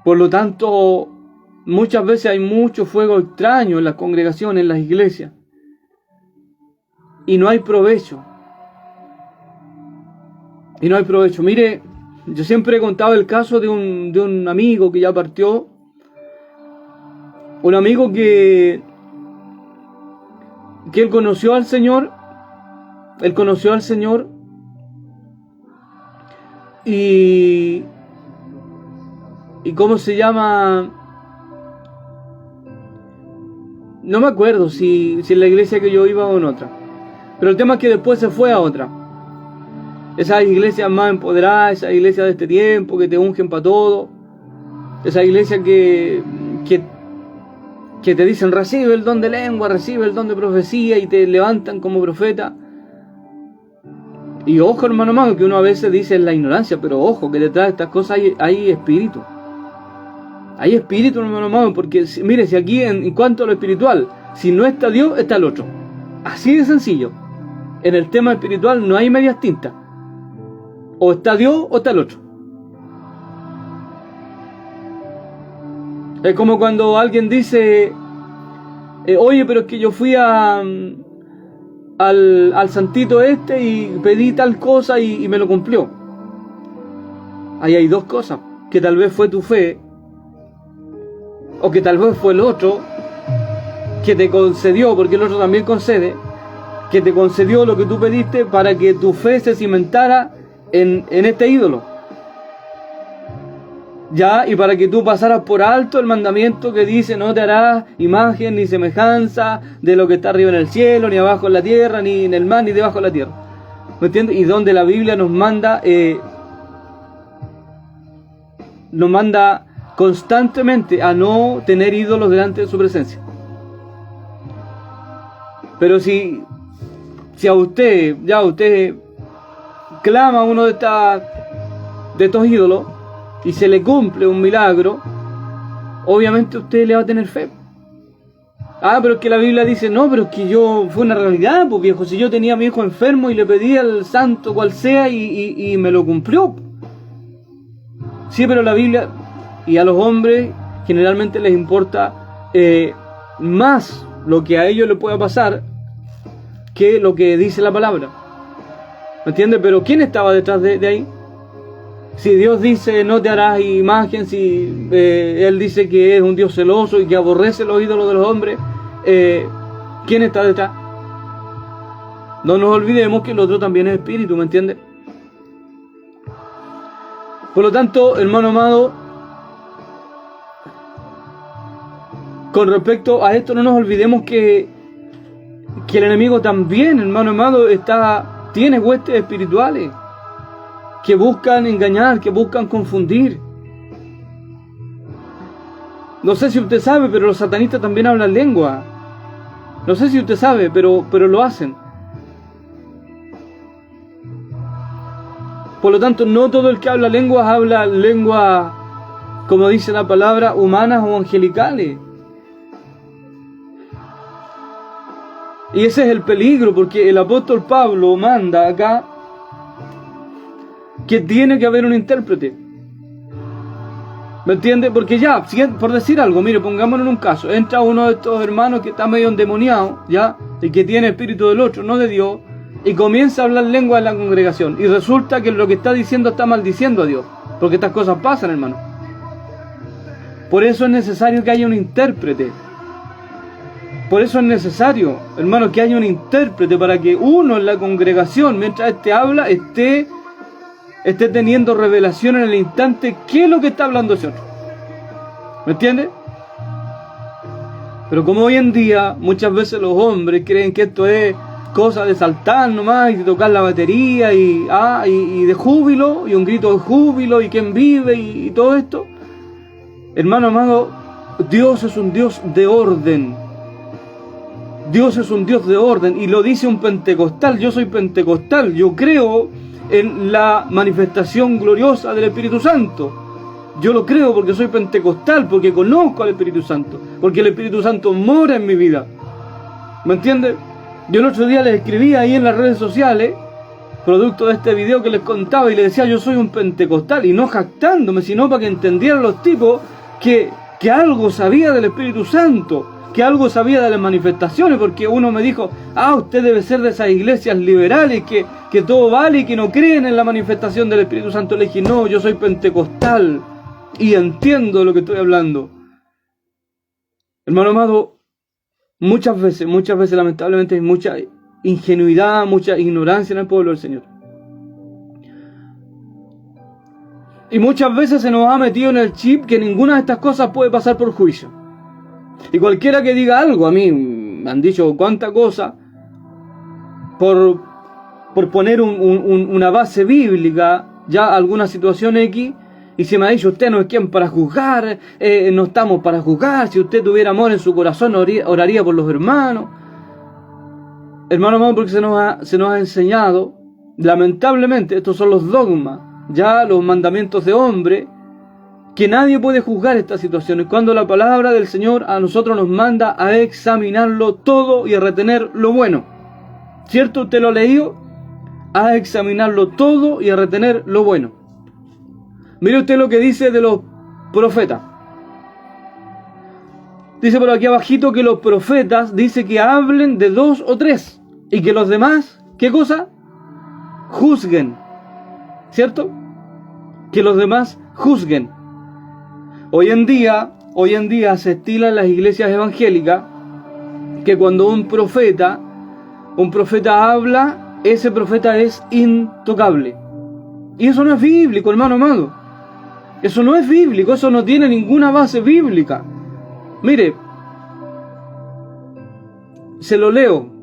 Por lo tanto, muchas veces hay mucho fuego extraño en las congregaciones, en las iglesias. Y no hay provecho. Mire, yo siempre he contado el caso de un amigo que ya partió. Un amigo que él conoció al Señor. Y ¿cómo se llama? No me acuerdo si en la iglesia que yo iba o en otra. Pero el tema es que después se fue a otra. Esas iglesias más empoderadas, esas iglesias de este tiempo que te ungen para todo. Esa iglesia que te dicen recibe el don de lengua, recibe el don de profecía y te levantan como profeta. Y ojo, hermano amado, que uno a veces dice en la ignorancia, pero ojo, que detrás de estas cosas hay espíritu. Hay espíritu, hermano amado, porque mire, si aquí en cuanto a lo espiritual, si no está Dios, está el otro. Así de sencillo. En el tema espiritual no hay medias tintas. O está Dios o está el otro. Es como cuando alguien dice, oye, pero es que yo fui al santito este y pedí tal cosa y me lo cumplió. Ahí hay 2 cosas. Que tal vez fue tu fe, o que tal vez fue el otro que te concedió, porque el otro también concede, que te concedió lo que tú pediste para que tu fe se cimentara en este ídolo. Ya, y para que tú pasaras por alto el mandamiento que dice no te harás imagen ni semejanza de lo que está arriba en el cielo, ni abajo en la tierra, ni en el mar, ni debajo de la tierra. ¿Me entiendes? Y donde la Biblia nos manda constantemente a no tener ídolos delante de su presencia. Pero si a usted clama a uno de estos ídolos y se le cumple un milagro, obviamente usted le va a tener fe. Ah, pero es que la Biblia dice, no, pero es que fue una realidad, pues viejo, si yo tenía a mi hijo enfermo y le pedí al santo cual sea y me lo cumplió. Sí, pero la Biblia, y a los hombres generalmente les importa más lo que a ellos les pueda pasar que lo que dice la palabra. ¿Me entiendes? Pero ¿quién estaba detrás de ahí? Si Dios dice no te harás imagen, si Él dice que es un Dios celoso y que aborrece los ídolos de los hombres, ¿quién está detrás? No nos olvidemos que el otro también es espíritu, ¿me entiendes? Por lo tanto, hermano amado, con respecto a esto no nos olvidemos que el enemigo también, hermano amado, tiene huestes espirituales que buscan engañar, que buscan confundir. No sé si usted sabe, pero los satanistas también hablan lengua. No sé si usted sabe, pero lo hacen. Por lo tanto, no todo el que habla lenguas, como dice la palabra, humanas o angelicales. Y ese es el peligro, porque el apóstol Pablo manda acá que tiene que haber un intérprete. ¿Me entiende? Porque ya, por decir algo, mire, pongámonos en un caso, entra uno de estos hermanos que está medio endemoniado, ya, y que tiene espíritu del otro, no de Dios, y comienza a hablar lengua en la congregación, y resulta que lo que está diciendo está maldiciendo a Dios, porque estas cosas pasan, hermano. Por eso es necesario que haya un intérprete. Por eso es necesario, hermano, que haya un intérprete para que uno en la congregación, mientras éste habla, esté teniendo revelación en el instante qué es lo que está hablando ese otro. ¿Me entiende? Pero como hoy en día muchas veces los hombres creen que esto es cosa de saltar nomás y de tocar la batería y de júbilo y un grito de júbilo y quién vive y todo esto, hermano amado, Dios es un Dios de orden. Dios es un Dios de orden y lo dice un pentecostal. Yo soy pentecostal, yo creo en la manifestación gloriosa del Espíritu Santo. Yo lo creo porque soy pentecostal, porque conozco al Espíritu Santo, porque el Espíritu Santo mora en mi vida. ¿Me entiendes? Yo el otro día les escribí ahí en las redes sociales, producto de este video que les contaba, y les decía yo soy un pentecostal, y no jactándome, sino para que entendieran los tipos que algo sabía del Espíritu Santo, que algo sabía de las manifestaciones, porque uno me dijo, usted debe ser de esas iglesias liberales que todo vale y que no creen en la manifestación del Espíritu Santo. Le dije, no, yo soy pentecostal y entiendo lo que estoy hablando. Hermano amado, muchas veces lamentablemente hay mucha ingenuidad, mucha ignorancia en el pueblo del Señor. Y muchas veces se nos ha metido en el chip que ninguna de estas cosas puede pasar por juicio. Y cualquiera que diga algo, a mí me han dicho cuánta cosa, por poner una base bíblica, ya alguna situación X, y se me ha dicho, usted no es quien para juzgar, no estamos para juzgar, si usted tuviera amor en su corazón oraría por los hermanos. Hermano amado, porque se nos ha enseñado, lamentablemente, estos son los dogmas, ya los mandamientos de hombre, que nadie puede juzgar estas situaciones, cuando la palabra del Señor a nosotros nos manda a examinarlo todo y a retener lo bueno. ¿Cierto? ¿Usted lo ha leído? A examinarlo todo y a retener lo bueno. Mire usted lo que dice de los profetas. Dice por aquí abajito que los profetas dice que hablen de 2 o 3 y que los demás, ¿qué cosa? Juzguen. ¿Cierto? Que los demás juzguen. Hoy en día se estila en las iglesias evangélicas que cuando un profeta habla, ese profeta es intocable. Y eso no es bíblico, hermano amado. Eso no es bíblico, eso no tiene ninguna base bíblica. Mire, se lo leo.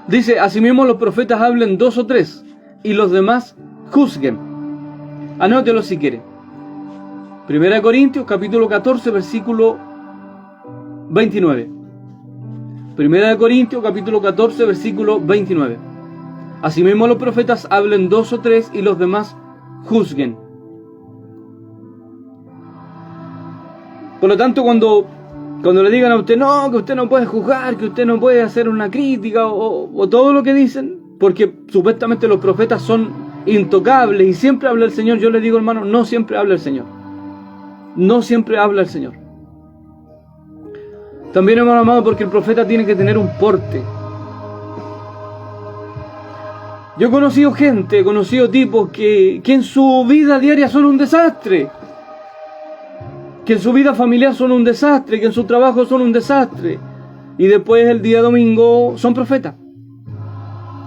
Dice, asimismo los profetas hablen 2 o 3 y los demás juzguen. Anótelo si quiere. 1 Corintios capítulo 14 versículo 29. 1 Corintios capítulo 14 versículo 29. Asimismo los profetas hablen 2 o 3 y los demás juzguen. Por lo tanto, cuando le digan a usted, no, que usted no puede juzgar, que usted no puede hacer una crítica o todo lo que dicen, porque supuestamente los profetas son intocables y siempre habla el Señor, yo le digo, hermano, no siempre habla el Señor. No siempre habla el Señor. También, hermano amado, porque el profeta tiene que tener un porte. Yo he conocido gente, he conocido tipos que en su vida diaria son un desastre. Que en su vida familiar son un desastre, que en su trabajo son un desastre. Y después el día domingo son profetas.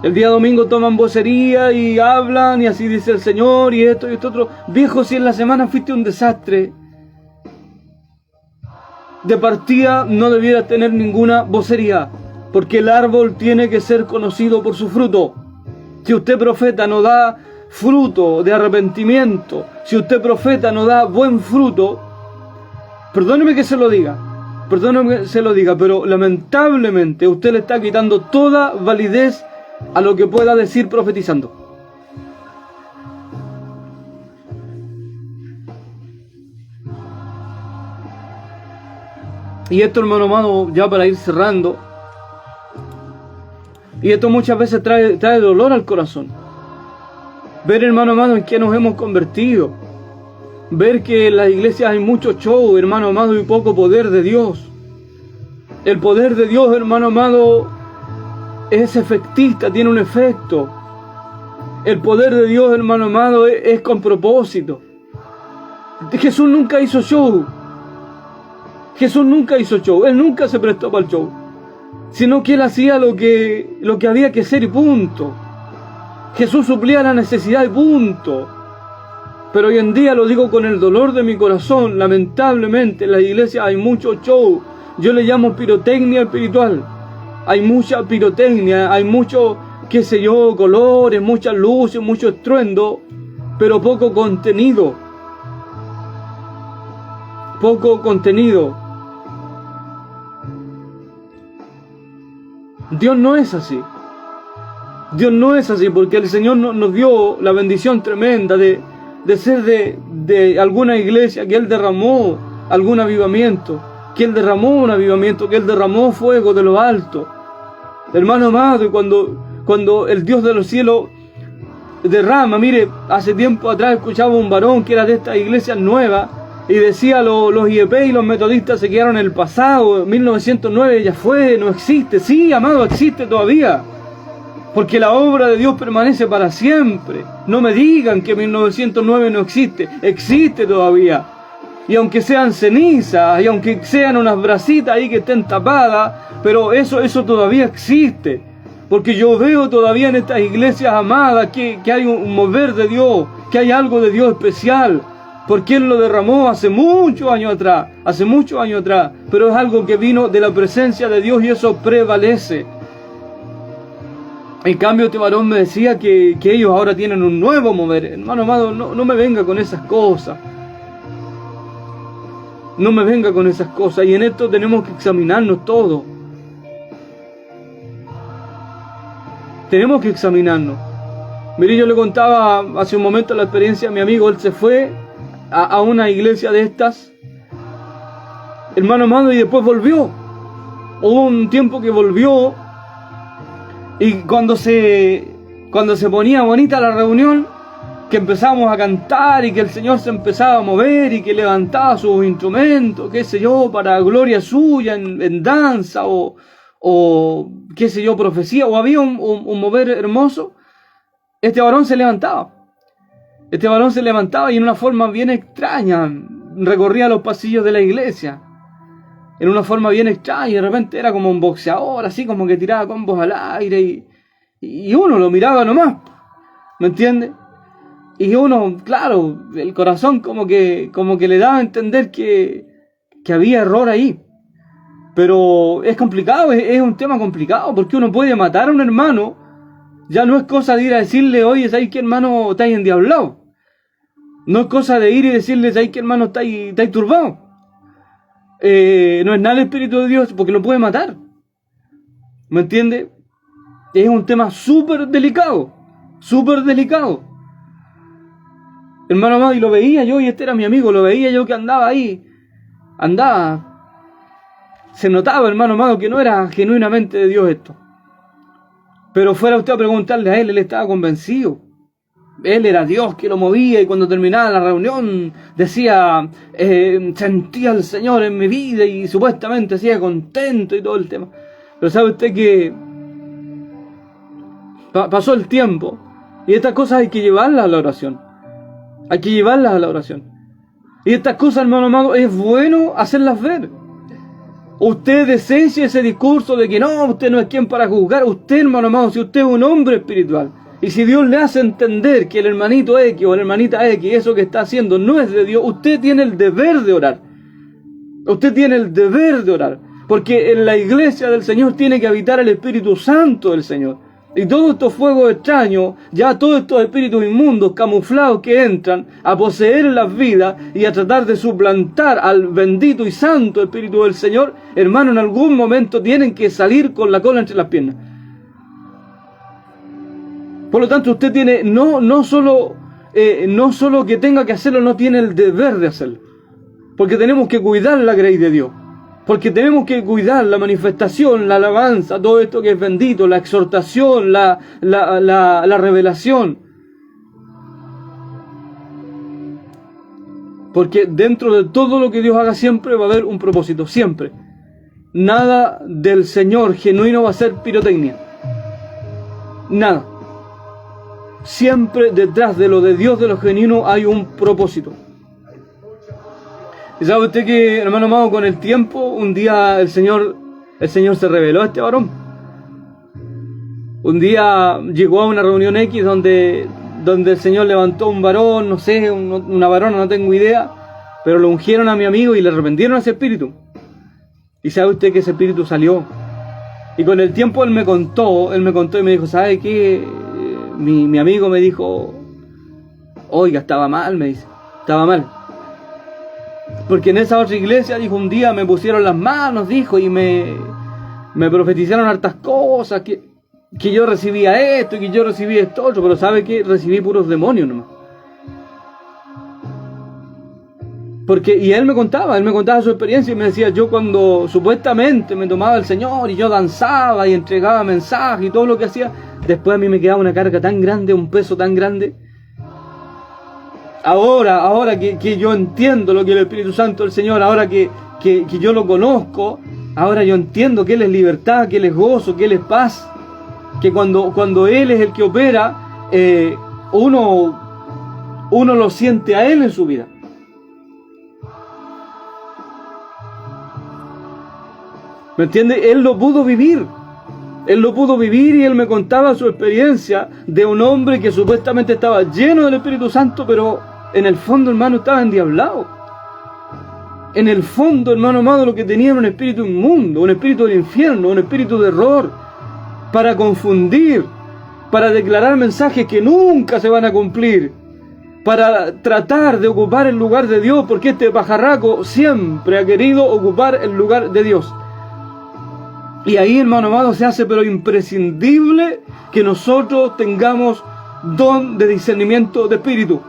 El día domingo toman vocería y hablan y así dice el Señor y esto y esto otro. Viejo, si en la semana fuiste un desastre, de partida no debiera tener ninguna vocería, porque el árbol tiene que ser conocido por su fruto. Si usted profeta no da fruto de arrepentimiento, si usted profeta no da buen fruto, perdóneme que se lo diga, pero lamentablemente usted le está quitando toda validez a lo que pueda decir profetizando. Y esto, hermano amado, ya para ir cerrando, y esto muchas veces trae dolor al corazón. Ver, hermano amado, en qué nos hemos convertido. Ver que en las iglesias hay mucho show, hermano amado, y poco poder de Dios. El poder de Dios, hermano amado, es efectista, tiene un efecto. El poder de Dios, hermano amado, es con propósito. Jesús nunca hizo show. Jesús nunca hizo show. Él nunca se prestó para el show. Sino que Él hacía lo que había que hacer y punto. Jesús suplía la necesidad y punto. Pero hoy en día, lo digo con el dolor de mi corazón, lamentablemente en las iglesias hay mucho show. Yo le llamo pirotecnia espiritual. Hay mucha pirotecnia, hay mucho, qué sé yo, colores, muchas luces, mucho estruendo, pero poco contenido. Poco contenido. Dios no es así. Dios no es así, porque el Señor nos dio la bendición tremenda de ser de alguna iglesia que Él derramó algún avivamiento, que Él derramó un avivamiento, que Él derramó fuego de lo alto. Hermano amado, y cuando el Dios de los cielos derrama, mire, hace tiempo atrás escuchaba un varón que era de estas iglesias nuevas y decía, los IEP y los metodistas se quedaron en el pasado, 1909 ya fue, no existe. Sí, amado, existe todavía. Porque la obra de Dios permanece para siempre. No me digan que 1909 no existe. Existe todavía. Y aunque sean cenizas, y aunque sean unas brasitas ahí que estén tapadas, pero eso todavía existe. Porque yo veo todavía en estas iglesias amadas que hay un mover de Dios, que hay algo de Dios especial. Porque Él lo derramó hace muchos años atrás. Pero es algo que vino de la presencia de Dios y eso prevalece. En cambio, este varón me decía que ellos ahora tienen un nuevo mover. Hermano amado, no me venga con esas cosas. No me venga con esas cosas. Y en esto tenemos que examinarnos todos. Tenemos que examinarnos. Mire, yo le contaba hace un momento la experiencia de mi amigo. Él se fue a una iglesia de estas, hermano amado, y después volvió. Hubo un tiempo que volvió. Y cuando se ponía bonita la reunión, que empezamos a cantar y que el Señor se empezaba a mover y que levantaba sus instrumentos, qué sé yo, para gloria suya en danza o qué sé yo, profecía, o había un mover hermoso, este varón se levantaba. Y en una forma bien extraña recorría los pasillos de la iglesia. En una forma bien extraña, y de repente era como un boxeador, así como que tiraba combos al aire, y uno lo miraba nomás, ¿me entiende? Y uno, claro, el corazón como que le daba a entender que había error ahí. Pero es complicado, es un tema complicado, porque uno puede matar a un hermano. Ya no es cosa de ir a decirle, oye, ¿sabes qué, hermano? Estáis endiablado. No es cosa de ir y decirle, ¿sabes qué, hermano? Estáis turbado. No es nada el Espíritu de Dios, porque lo puede matar. ¿Me entiende? Es un tema súper delicado. Súper delicado. Hermano amado, y lo veía yo, y este era mi amigo, lo veía yo que andaba ahí. Andaba. Se notaba, hermano amado, que no era genuinamente de Dios esto. Pero fuera usted a preguntarle a él estaba convencido. Él era Dios que lo movía, y cuando terminaba la reunión decía, sentía al Señor en mi vida, y supuestamente hacía contento y todo el tema. Pero sabe usted que pasó el tiempo, y estas cosas hay que llevarlas a la oración. Hay que llevarlas a la oración. Y estas cosas, hermano amado, es bueno hacerlas ver. Usted deseche ese discurso de que no, usted no es quien para juzgar. Usted, hermano amado, si usted es un hombre espiritual, y si Dios le hace entender que el hermanito X o la hermanita X, eso que está haciendo no es de Dios, usted tiene el deber de orar. Usted tiene el deber de orar. Porque en la iglesia del Señor tiene que habitar el Espíritu Santo del Señor. Y todos estos fuegos extraños, ya todos estos espíritus inmundos, camuflados que entran a poseer las vidas y a tratar de suplantar al bendito y santo Espíritu del Señor, hermano, en algún momento tienen que salir con la cola entre las piernas. Por lo tanto, usted tiene, no solo que tenga que hacerlo, no tiene el deber de hacerlo. Porque tenemos que cuidar la grey de Dios. Porque tenemos que cuidar la manifestación, la alabanza, todo esto que es bendito, la exhortación, la revelación. Porque dentro de todo lo que Dios haga siempre va a haber un propósito, siempre. Nada del Señor genuino va a ser pirotecnia. Nada. Siempre detrás de lo de Dios, de lo genuino, hay un propósito. ¿Y sabe usted que, hermano amado, con el tiempo, un día el Señor se reveló a este varón? Un día llegó a una reunión X donde el Señor levantó un varón, no sé, una varona, no tengo idea, pero lo ungieron a mi amigo y le arrepentieron a ese espíritu. Y sabe usted que ese espíritu salió. Y con el tiempo él me contó y me dijo, ¿sabe qué? Mi amigo me dijo, oiga, estaba mal, me dice, estaba mal. Porque en esa otra iglesia, dijo, un día me pusieron las manos, dijo, y me profetizaron hartas cosas, que yo recibía esto y que yo recibía esto otro, pero ¿sabe qué? Recibí puros demonios nomás. Y él me contaba su experiencia y me decía, yo cuando supuestamente me tomaba el Señor y yo danzaba y entregaba mensajes y todo lo que hacía, después a mí me quedaba una carga tan grande, un peso tan grande. Ahora que yo entiendo lo que es el Espíritu Santo del Señor, ahora que yo lo conozco, ahora yo entiendo que Él es libertad, que Él es gozo, que Él es paz, que cuando Él es el que opera, uno lo siente a Él en su vida. ¿Me entiende? Él lo pudo vivir. Él lo pudo vivir y él me contaba su experiencia de un hombre que supuestamente estaba lleno del Espíritu Santo, pero en el fondo, hermano, estaba endiablado. En el fondo, hermano amado, lo que tenía era un espíritu inmundo, un espíritu del infierno, un espíritu de error, para confundir, para declarar mensajes que nunca se van a cumplir, para tratar de ocupar el lugar de Dios, porque este pajarraco siempre ha querido ocupar el lugar de Dios. Y ahí, hermano amado, se hace pero imprescindible que nosotros tengamos don de discernimiento de espíritu.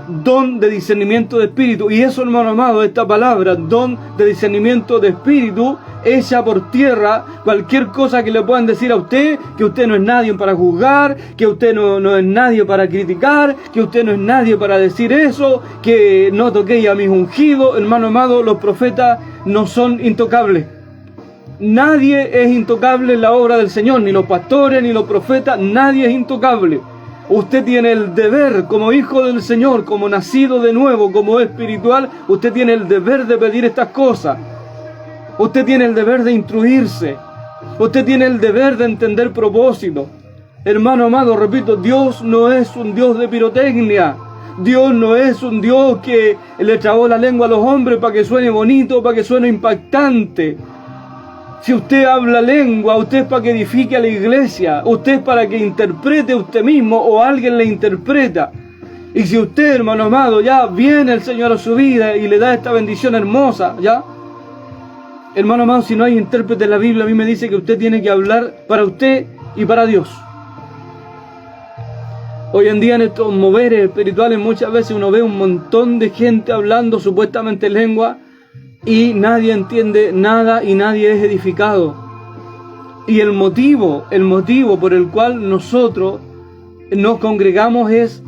Don de discernimiento de espíritu. Y eso, hermano amado, esta palabra, don de discernimiento de espíritu, echa por tierra cualquier cosa que le puedan decir a usted, que usted no es nadie para juzgar, que usted no es nadie para criticar, que usted no es nadie para decir eso, que no toquéis a mis ungidos. Hermano amado, los profetas no son intocables. Nadie es intocable en la obra del Señor, ni los pastores, ni los profetas, nadie es intocable. Usted tiene el deber, como hijo del Señor, como nacido de nuevo, como espiritual, usted tiene el deber de pedir estas cosas. Usted tiene el deber de instruirse. Usted tiene el deber de entender propósito. Hermano amado, repito, Dios no es un Dios de pirotecnia. Dios no es un Dios que le trabó la lengua a los hombres para que suene bonito, para que suene impactante. Si usted habla lengua, usted es para que edifique a la iglesia, usted es para que interprete usted mismo o alguien le interpreta. Y si usted, hermano amado, ya viene el Señor a su vida y le da esta bendición hermosa, ya, hermano amado, si no hay intérprete en la Biblia, a mí me dice que usted tiene que hablar para usted y para Dios. Hoy en día en estos moveres espirituales muchas veces uno ve un montón de gente hablando supuestamente lengua y nadie entiende nada y nadie es edificado. Y el motivo por el cual nosotros nos congregamos es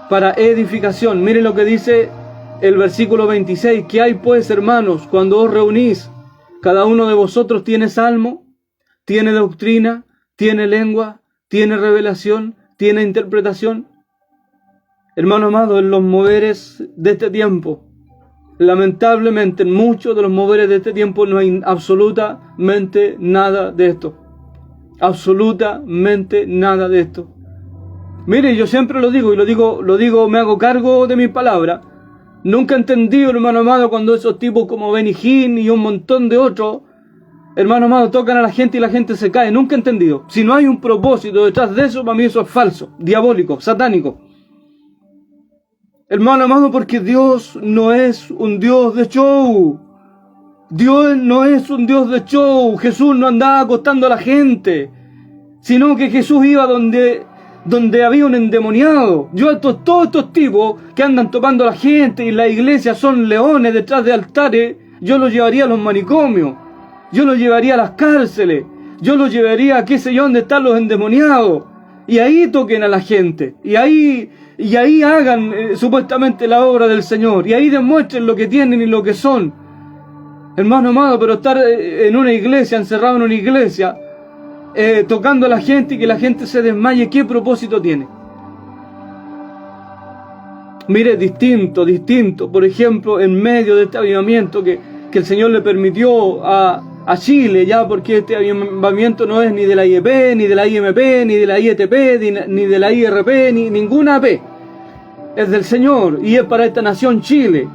para edificación. Miren lo que dice el versículo 26. ¿Qué hay pues, hermanos, cuando os reunís? Cada uno de vosotros tiene salmo, tiene doctrina, tiene lengua, tiene revelación, tiene interpretación. Hermano amado, en los moveres de este tiempo, lamentablemente en muchos de los moveres de este tiempo no hay absolutamente nada de esto. Absolutamente nada de esto. Mire, yo siempre lo digo, y lo digo, me hago cargo de mis palabras. Nunca he entendido, hermano amado, cuando esos tipos como Benny Hinn y un montón de otros, hermano amado, tocan a la gente y la gente se cae. Nunca he entendido. Si no hay un propósito detrás de eso, para mí eso es falso, diabólico, satánico. Hermano amado, porque Dios no es un Dios de show. Dios no es un Dios de show. Jesús no andaba acostando a la gente, sino que Jesús iba donde había un endemoniado. Todos estos tipos que andan topando a la gente y la iglesia son leones detrás de altares, yo los llevaría a los manicomios, yo los llevaría a las cárceles, yo los llevaría a qué sé yo, donde están los endemoniados, y ahí toquen a la gente, y ahí hagan supuestamente la obra del Señor, y ahí demuestren lo que tienen y lo que son. Hermano amado, pero estar en una iglesia, encerrado en una iglesia, tocando a la gente y que la gente se desmaye, ¿qué propósito tiene? Mire, distinto, por ejemplo, en medio de este avivamiento que el Señor le permitió a Chile, ya, porque este avivamiento no es ni de la IEP, ni de la IMP, ni de la IETP, ni de la IRP, ni ninguna AP. Es del Señor y es para esta nación Chile.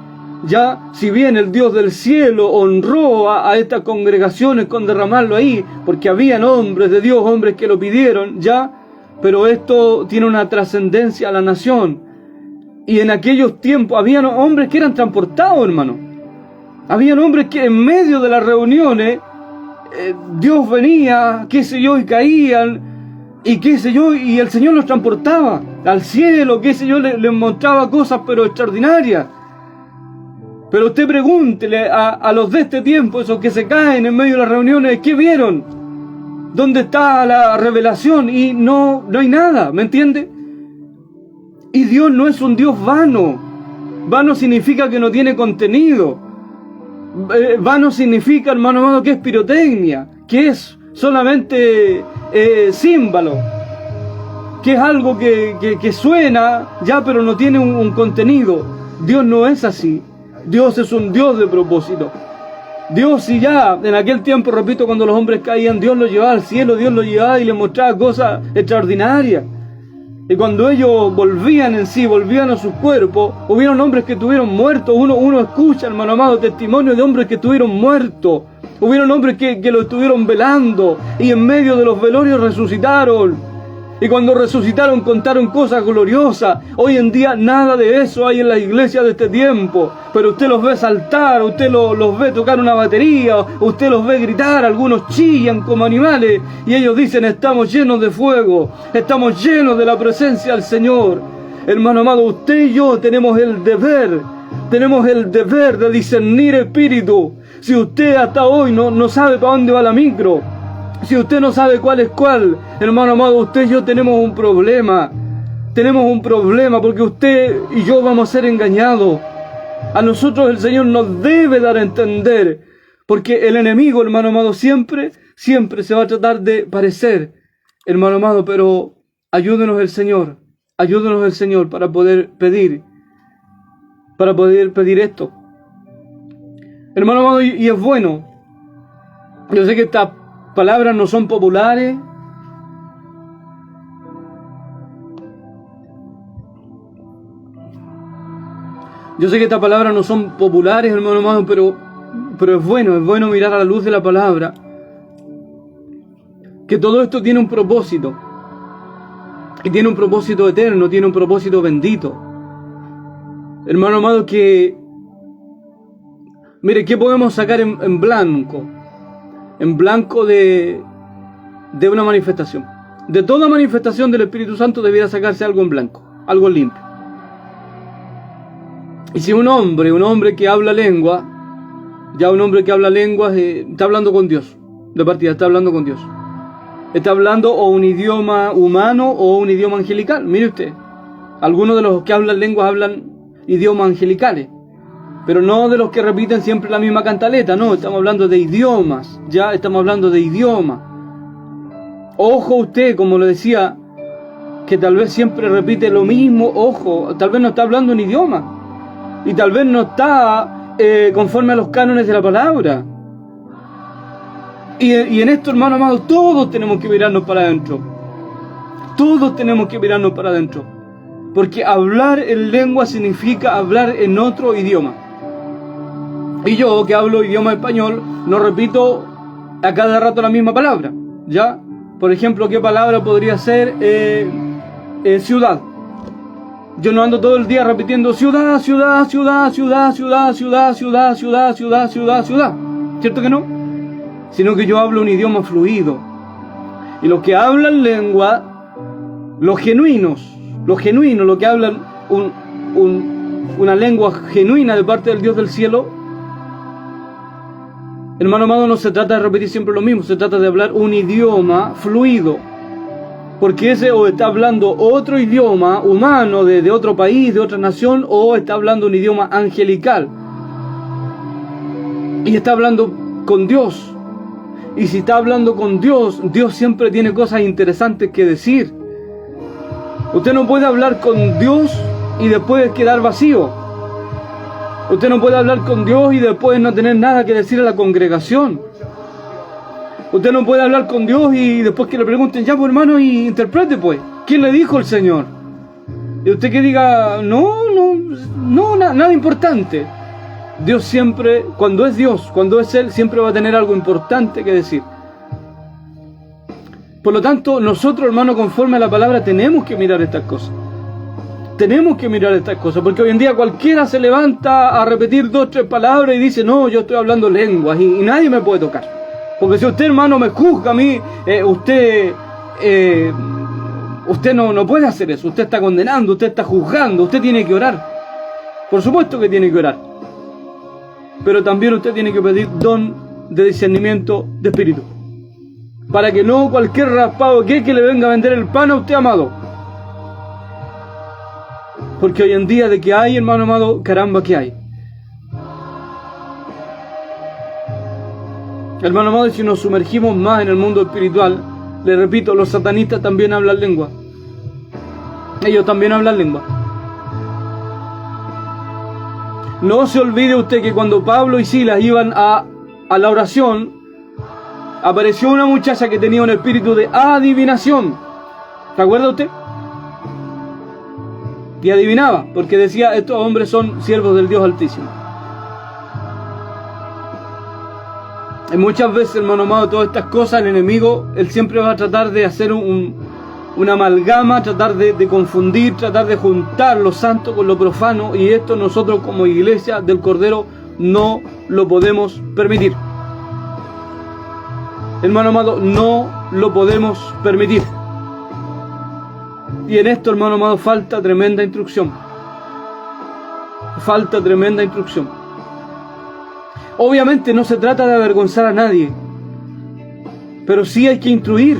Ya, si bien el Dios del cielo honró a estas congregaciones con derramarlo ahí, porque habían hombres de Dios, hombres que lo pidieron, ya, pero esto tiene una trascendencia a la nación. Y en aquellos tiempos habían hombres que eran transportados, hermano. Habían hombres que en medio de las reuniones, Dios venía, qué sé yo, y caían, y qué sé yo, y el Señor los transportaba al cielo, qué sé yo, les mostraba cosas pero extraordinarias. Pero usted pregúntele a los de este tiempo, esos que se caen en medio de las reuniones, ¿qué vieron? ¿Dónde está la revelación? Y no hay nada, ¿me entiende? Y Dios no es un Dios vano. Vano significa que no tiene contenido. Vano significa, hermano amado, que es pirotecnia, que es solamente címbalo, que es algo que suena ya, pero no tiene un contenido. Dios no es así. Dios es un Dios de propósito. Dios, si ya en aquel tiempo, repito, cuando los hombres caían, Dios los llevaba al cielo, Dios los llevaba y les mostraba cosas extraordinarias. Y cuando ellos volvían en sí, volvían a sus cuerpos, hubieron hombres que estuvieron muertos. Uno escucha, hermano amado, testimonios de hombres que estuvieron muertos. Hubieron hombres que lo estuvieron velando y en medio de los velorios resucitaron. Y cuando resucitaron contaron cosas gloriosas. Hoy en día nada de eso hay en la iglesia de este tiempo. Pero usted los ve saltar, usted los ve tocar una batería, usted los ve gritar, algunos chillan como animales. Y ellos dicen, estamos llenos de fuego, estamos llenos de la presencia del Señor. Hermano amado, usted y yo tenemos el deber de discernir espíritu. Si usted hasta hoy no sabe para dónde va la micro, si usted no sabe cuál es cuál, hermano amado, usted y yo tenemos un problema. Tenemos un problema porque usted y yo vamos a ser engañados. A nosotros el Señor nos debe dar a entender, porque el enemigo, hermano amado, siempre se va a tratar de parecer, hermano amado, pero ayúdenos el Señor para poder pedir esto. Hermano amado, y es bueno. Yo sé que estas palabras no son populares, Yo sé que estas palabras no son populares, hermano amado, pero es bueno mirar a la luz de la palabra que todo esto tiene un propósito. Y tiene un propósito eterno, tiene un propósito bendito. Hermano amado, que... Mire, ¿qué podemos sacar en blanco? En blanco de una manifestación. De toda manifestación del Espíritu Santo debiera sacarse algo en blanco, algo limpio. Y si un hombre que habla lengua, ya un hombre que habla lenguas está hablando con Dios, de partida está hablando con Dios. Está hablando o un idioma humano o un idioma angelical. Mire usted, algunos de los que hablan lenguas hablan idiomas angelicales, pero no de los que repiten siempre la misma cantaleta, no, estamos hablando de idiomas, ya estamos hablando de idiomas. Ojo usted, como le decía, que tal vez siempre repite lo mismo, ojo, tal vez no está hablando un idioma, y tal vez no está conforme a los cánones de la palabra. Y en esto, hermano amado, todos tenemos que mirarnos para adentro. Todos tenemos que mirarnos para adentro. Porque hablar en lengua significa hablar en otro idioma. Y yo, que hablo idioma español, no repito a cada rato la misma palabra. ¿Ya? Por ejemplo, ¿qué palabra podría ser ciudad? Yo no ando todo el día repitiendo ciudad, ciudad, ciudad, ciudad, ciudad, ciudad, ciudad, ciudad, ciudad, ciudad, ciudad. ¿Cierto que no? Sino que yo hablo un idioma fluido. Y los que hablan lengua, los genuinos, los que hablan una lengua genuina de parte del Dios del cielo, hermano amado, no se trata de repetir siempre lo mismo, se trata de hablar un idioma fluido. Porque ese o está hablando otro idioma humano de otro país, de otra nación, o está hablando un idioma angelical. Y está hablando con Dios. Y si está hablando con Dios, Dios siempre tiene cosas interesantes que decir. Usted no puede hablar con Dios y después quedar vacío. Usted no puede hablar con Dios y después no tener nada que decir a la congregación. Usted no puede hablar con Dios y después que le pregunten, ya pues hermano, y interprete pues, ¿quién le dijo el Señor? Y usted que diga, nada importante. Dios siempre, cuando es Dios, cuando es Él, siempre va a tener algo importante que decir. Por lo tanto, nosotros, hermano, conforme a la palabra, tenemos que mirar estas cosas. Tenemos que mirar estas cosas, porque hoy en día cualquiera se levanta a repetir 2 o 3 palabras y dice, no, yo estoy hablando lenguas y nadie me puede tocar. Porque si usted, hermano, me juzga a mí, usted no puede hacer eso. Usted está condenando, usted está juzgando, usted tiene que orar. Por supuesto que tiene que orar. Pero también usted tiene que pedir don de discernimiento de espíritu. Para que no cualquier raspado que le venga a vender el pan a usted, amado. Porque hoy en día de que hay, hermano amado, caramba que hay. Hermano amado, si nos sumergimos más en el mundo espiritual, le repito, los satanistas también hablan lengua. Ellos también hablan lengua. No se olvide usted que cuando Pablo y Silas iban a la oración, apareció una muchacha que tenía un espíritu de adivinación. ¿Se acuerda usted? Y adivinaba, porque decía, estos hombres son siervos del Dios Altísimo. Y muchas veces, hermano amado, todas estas cosas, el enemigo, él siempre va a tratar de hacer una amalgama, tratar de confundir, tratar de juntar lo santo con lo profano, y esto nosotros como iglesia del Cordero no lo podemos permitir. Hermano amado, no lo podemos permitir. Y en esto, hermano amado, falta tremenda instrucción. Falta tremenda instrucción. Obviamente no se trata de avergonzar a nadie, pero sí hay que instruir.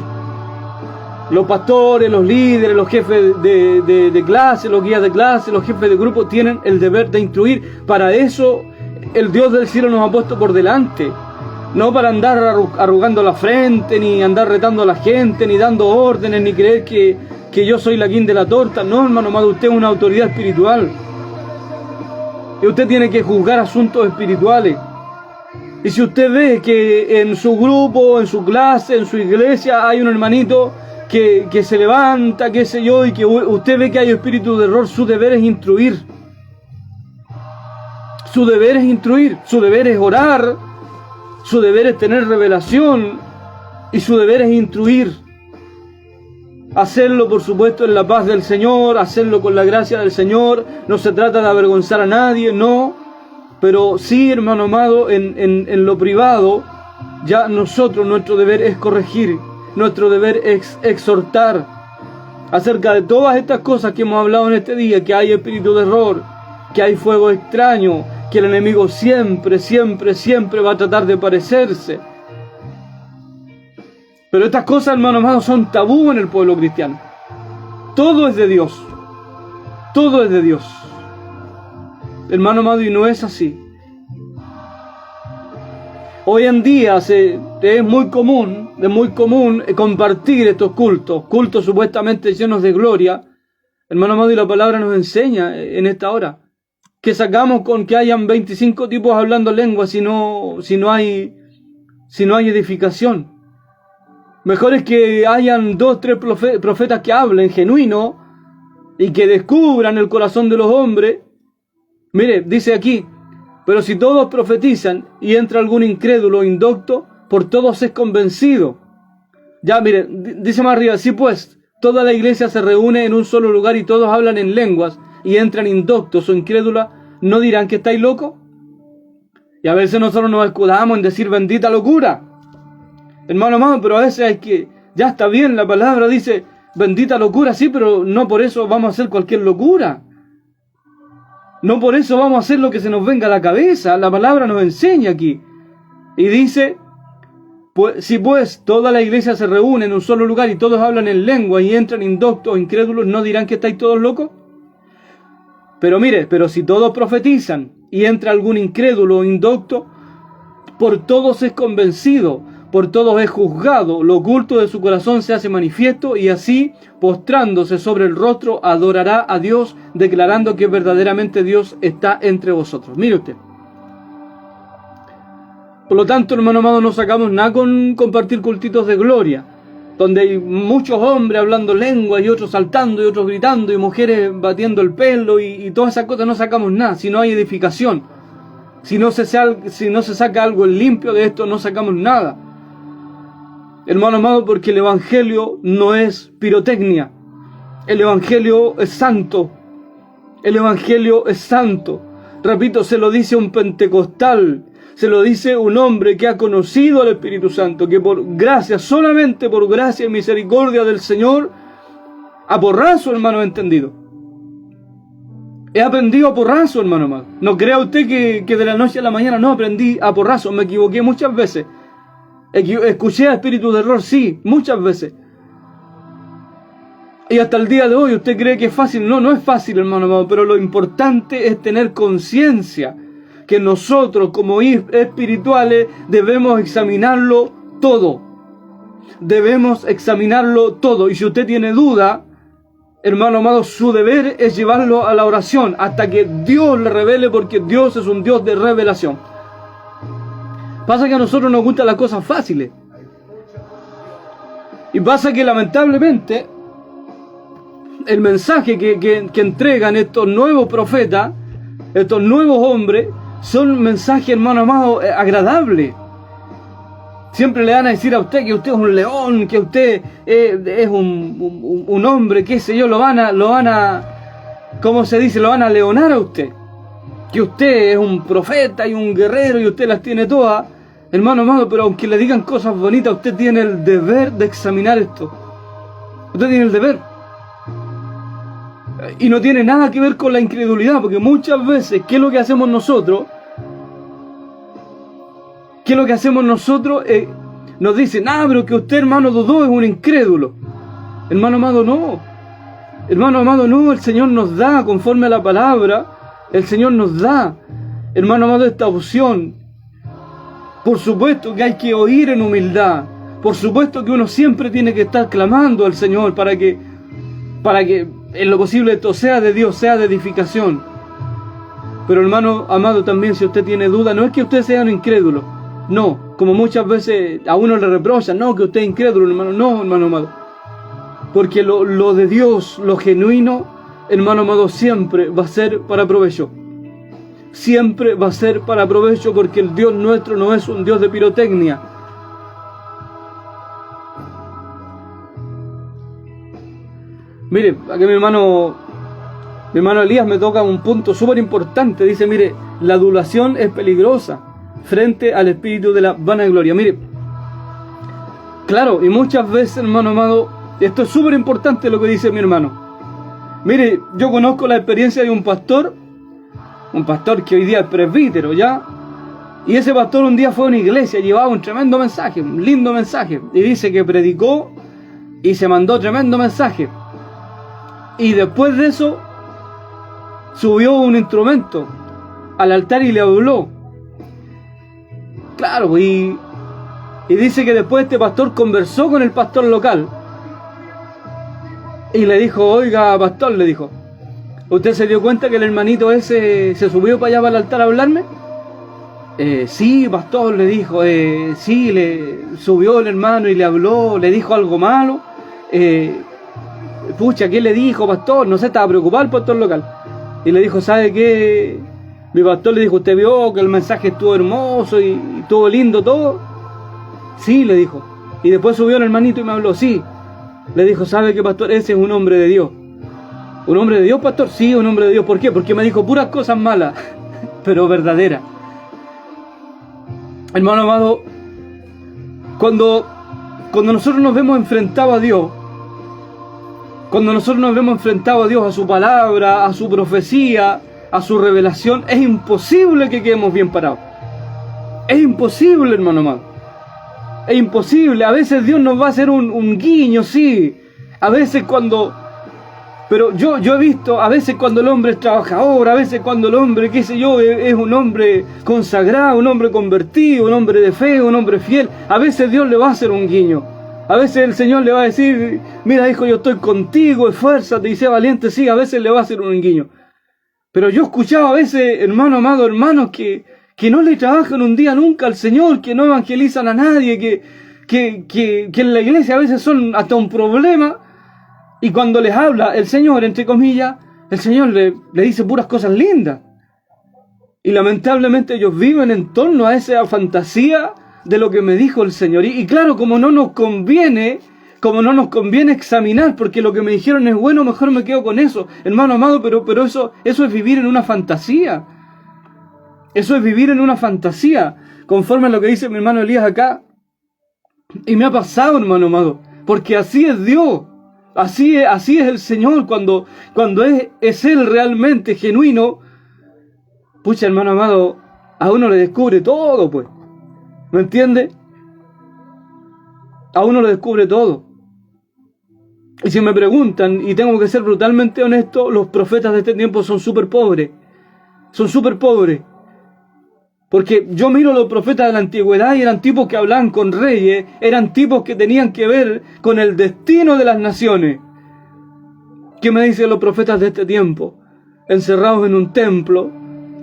Los pastores, los líderes, los jefes de clase, los guías de clase, los jefes de grupo tienen el deber de instruir. Para eso el Dios del cielo nos ha puesto por delante. No para andar arrugando la frente, ni andar retando a la gente, ni dando órdenes, ni creer que yo soy la guinda de la torta. No, hermano amado, usted es una autoridad espiritual. Y usted tiene que juzgar asuntos espirituales. Y si usted ve que en su grupo, en su clase, en su iglesia hay un hermanito que se levanta, qué sé yo, y que usted ve que hay espíritu de error, su deber es instruir. Su deber es instruir, su deber es orar, su deber es tener revelación y su deber es instruir. Hacerlo, por supuesto, en la paz del Señor, hacerlo con la gracia del Señor. No se trata de avergonzar a nadie, no. Pero sí, hermano amado, en lo privado, ya nosotros, nuestro deber es corregir, nuestro deber es exhortar acerca de todas estas cosas que hemos hablado en este día, que hay espíritu de error, que hay fuego extraño, que el enemigo siempre va a tratar de parecerse. Pero estas cosas, hermano amado, son tabú en el pueblo cristiano. Todo es de Dios. Todo es de Dios. Hermano amado, y no es así. Hoy en día es muy común compartir estos cultos supuestamente llenos de gloria. Hermano amado, y la palabra nos enseña en esta hora que sacamos con que hayan 25 tipos hablando lenguas si no hay edificación. Mejor es que hayan 2 o 3 profetas que hablen genuino y que descubran el corazón de los hombres. Mire, dice aquí, pero si todos profetizan y entra algún incrédulo o indocto, por todos es convencido. Ya, mire, dice más arriba, si pues toda la iglesia se reúne en un solo lugar y todos hablan en lenguas y entran indoctos o incrédulos, ¿no dirán que estáis locos? Y a veces nosotros nos escudamos en decir bendita locura. Hermano amado, pero a veces hay que, ya está bien, la palabra dice bendita locura, sí, pero no por eso vamos a hacer cualquier locura. No por eso vamos a hacer lo que se nos venga a la cabeza. La palabra nos enseña aquí. Y dice, pues, si pues toda la iglesia se reúne en un solo lugar y todos hablan en lengua y entran indoctos o incrédulos, ¿no dirán que estáis todos locos? Pero mire, pero si todos profetizan y entra algún incrédulo o indocto, por todos es convencido, por todos es juzgado, lo oculto de su corazón se hace manifiesto, y así, postrándose sobre el rostro, adorará a Dios, declarando que verdaderamente Dios está entre vosotros. Mire usted. Por lo tanto, hermano amado, no sacamos nada con compartir cultitos de gloria, donde hay muchos hombres hablando lengua y otros saltando y otros gritando y mujeres batiendo el pelo y todas esas cosas. No sacamos nada si no hay edificación. Si no se saca algo en limpio de esto, no sacamos nada. Hermano amado, porque el evangelio no es pirotecnia. El evangelio es santo. El evangelio es santo. Repito, se lo dice un pentecostal. Se lo dice un hombre que ha conocido al Espíritu Santo, que por gracia, solamente por gracia y misericordia del Señor, a porrazo, hermano, entendido. He aprendido a porrazo, hermano amado. No crea usted que de la noche a la mañana no aprendí a porrazo. Me equivoqué muchas veces. Escuché a espíritu de error, sí, muchas veces. Y hasta el día de hoy, ¿usted cree que es fácil? No, no es fácil, hermano amado, pero lo importante es tener conciencia que nosotros, como espirituales, debemos examinarlo todo. Debemos examinarlo todo. Y si usted tiene duda, hermano amado, su deber es llevarlo a la oración hasta que Dios le revele, porque Dios es un Dios de revelación. Pasa que a nosotros nos gustan las cosas fáciles. Y pasa que lamentablemente el mensaje que entregan estos nuevos profetas, estos nuevos hombres, son mensajes, hermano amado, agradables. Siempre le van a decir a usted que usted es un león, que usted es un hombre, qué sé yo, lo van a, ¿cómo se dice? Lo van a leonar a usted. Que usted es un profeta y un guerrero y usted las tiene todas. Hermano amado, pero aunque le digan cosas bonitas, usted tiene el deber de examinar esto. Usted tiene el deber. Y no tiene nada que ver con la incredulidad, porque muchas veces, ¿qué es lo que hacemos nosotros? ¿Qué es lo que hacemos nosotros? Nos dicen, pero que usted, hermano, dudó, es un incrédulo. Hermano amado, no. Hermano amado, no. El Señor nos da, conforme a la palabra, el Señor nos da, hermano amado, esta opción. Por supuesto que hay que oír en humildad. Por supuesto que uno siempre tiene que estar clamando al Señor para que en lo posible esto sea de Dios, sea de edificación. Pero hermano amado, también si usted tiene duda, no es que usted sea un incrédulo. No, como muchas veces a uno le reprochan, no, que usted es incrédulo, hermano. No, hermano amado. Porque lo de Dios, lo genuino, hermano amado, siempre va a ser para provecho. siempre va a ser para provecho, porque el Dios nuestro no es un Dios de pirotecnia. Mire, aquí mi hermano Elías me toca un punto súper importante. Dice, mire, la adulación es peligrosa frente al espíritu de la vanagloria. Mire, claro, y muchas veces, hermano amado, esto es súper importante lo que dice mi hermano. Mire, yo conozco la experiencia de un pastor que hoy día es presbítero, ¿ya? Y ese pastor un día fue a una iglesia, llevaba un tremendo mensaje, un lindo mensaje, y dice que predicó y se mandó tremendo mensaje. Y después de eso, subió un instrumento al altar y le habló. Claro, y dice que después este pastor conversó con el pastor local. Y le dijo, oiga, pastor, le dijo, ¿usted se dio cuenta que el hermanito ese se subió para allá para el altar a hablarme? Sí, pastor, le dijo, sí, le subió el hermano y le habló, le dijo algo malo. Pucha, ¿qué le dijo, pastor? No sé, estaba preocupado el pastor local. Y le dijo, ¿sabe qué? Mi pastor le dijo, ¿usted vio que el mensaje estuvo hermoso y estuvo lindo todo? Sí, le dijo. Y después subió el hermanito y me habló, sí. Le dijo, ¿sabe qué, pastor? Ese es un hombre de Dios. ¿Un hombre de Dios, pastor? Sí, un hombre de Dios. ¿Por qué? Porque me dijo puras cosas malas, pero verdaderas. Hermano amado, cuando nosotros nos vemos enfrentados a Dios, cuando nosotros nos vemos enfrentados a Dios, a su palabra, a su profecía, a su revelación, es imposible que quedemos bien parados. Es imposible, hermano amado. Es imposible. A veces Dios nos va a hacer un guiño, sí. A veces pero yo he visto, a veces cuando el hombre es trabajador, a veces cuando el hombre, qué sé yo, es un hombre consagrado, un hombre convertido, un hombre de fe, un hombre fiel, a veces Dios le va a hacer un guiño. A veces el Señor le va a decir, mira hijo, yo estoy contigo, esfuérzate y sé valiente, sí, a veces le va a hacer un guiño. Pero yo escuchaba a veces, hermano amado, hermanos que no le trabajan un día nunca al Señor, que no evangelizan a nadie, que en la iglesia a veces son hasta un problema. Y cuando les habla el Señor, entre comillas, el Señor le dice puras cosas lindas. Y lamentablemente ellos viven en torno a esa fantasía de lo que me dijo el Señor. Y claro, como no nos conviene examinar, porque lo que me dijeron es bueno, mejor me quedo con eso. Hermano amado, pero eso es vivir en una fantasía. Eso es vivir en una fantasía, conforme a lo que dice mi hermano Elías acá. Y me ha pasado, hermano amado, porque así es Dios. Así es el Señor cuando es Él realmente genuino. Pucha, hermano amado, a uno le descubre todo, pues. ¿Me entiende? A uno le descubre todo. Y si me preguntan, y tengo que ser brutalmente honesto, los profetas de este tiempo son súper pobres. Son súper pobres. Porque yo miro a los profetas de la antigüedad y eran tipos que hablaban con reyes, eran tipos que tenían que ver con el destino de las naciones. ¿Qué me dicen los profetas de este tiempo? Encerrados en un templo,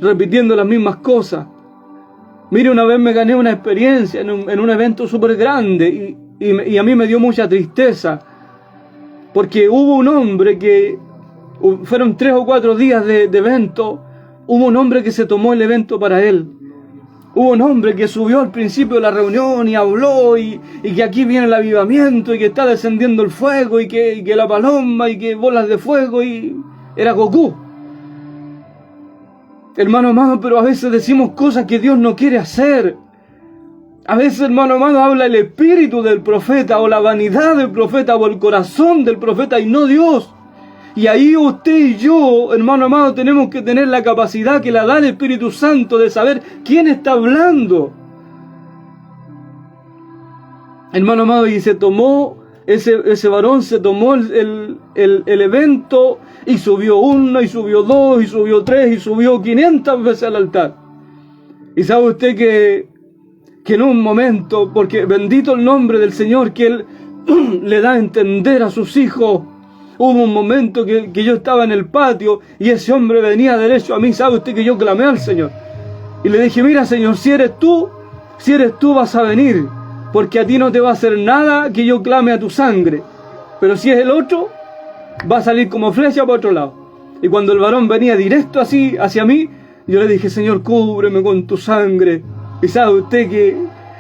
repitiendo las mismas cosas. Mire, una vez me gané una experiencia en un evento súper grande y a mí me dio mucha tristeza. Porque hubo un hombre que, fueron 3 o 4 días de evento, hubo un hombre que se tomó el evento para él. Hubo un hombre que subió al principio de la reunión y habló y que aquí viene el avivamiento y que está descendiendo el fuego y que la paloma y que bolas de fuego y era Goku. Hermano amado, pero a veces decimos cosas que Dios no quiere hacer. A veces, hermano amado, habla el espíritu del profeta o la vanidad del profeta o el corazón del profeta y no Dios. Y ahí usted y yo, hermano amado, tenemos que tener la capacidad que la da el Espíritu Santo de saber quién está hablando. Hermano amado, y se tomó, ese varón se tomó el evento y subió 1, y subió 2, y subió 3, y subió 500 veces al altar. Y sabe usted que en un momento, porque bendito el nombre del Señor, que Él le da a entender a sus hijos. Hubo un momento que yo estaba en el patio y ese hombre venía derecho a mí. ¿Sabe usted que yo clamé al Señor? Y le dije, mira Señor, si eres tú vas a venir, porque a ti no te va a hacer nada que yo clame a tu sangre. Pero si es el otro, va a salir como flecha para otro lado. Y cuando el varón venía directo así hacia mí, Yo le dije, Señor, cúbreme con tu sangre. Y sabe usted que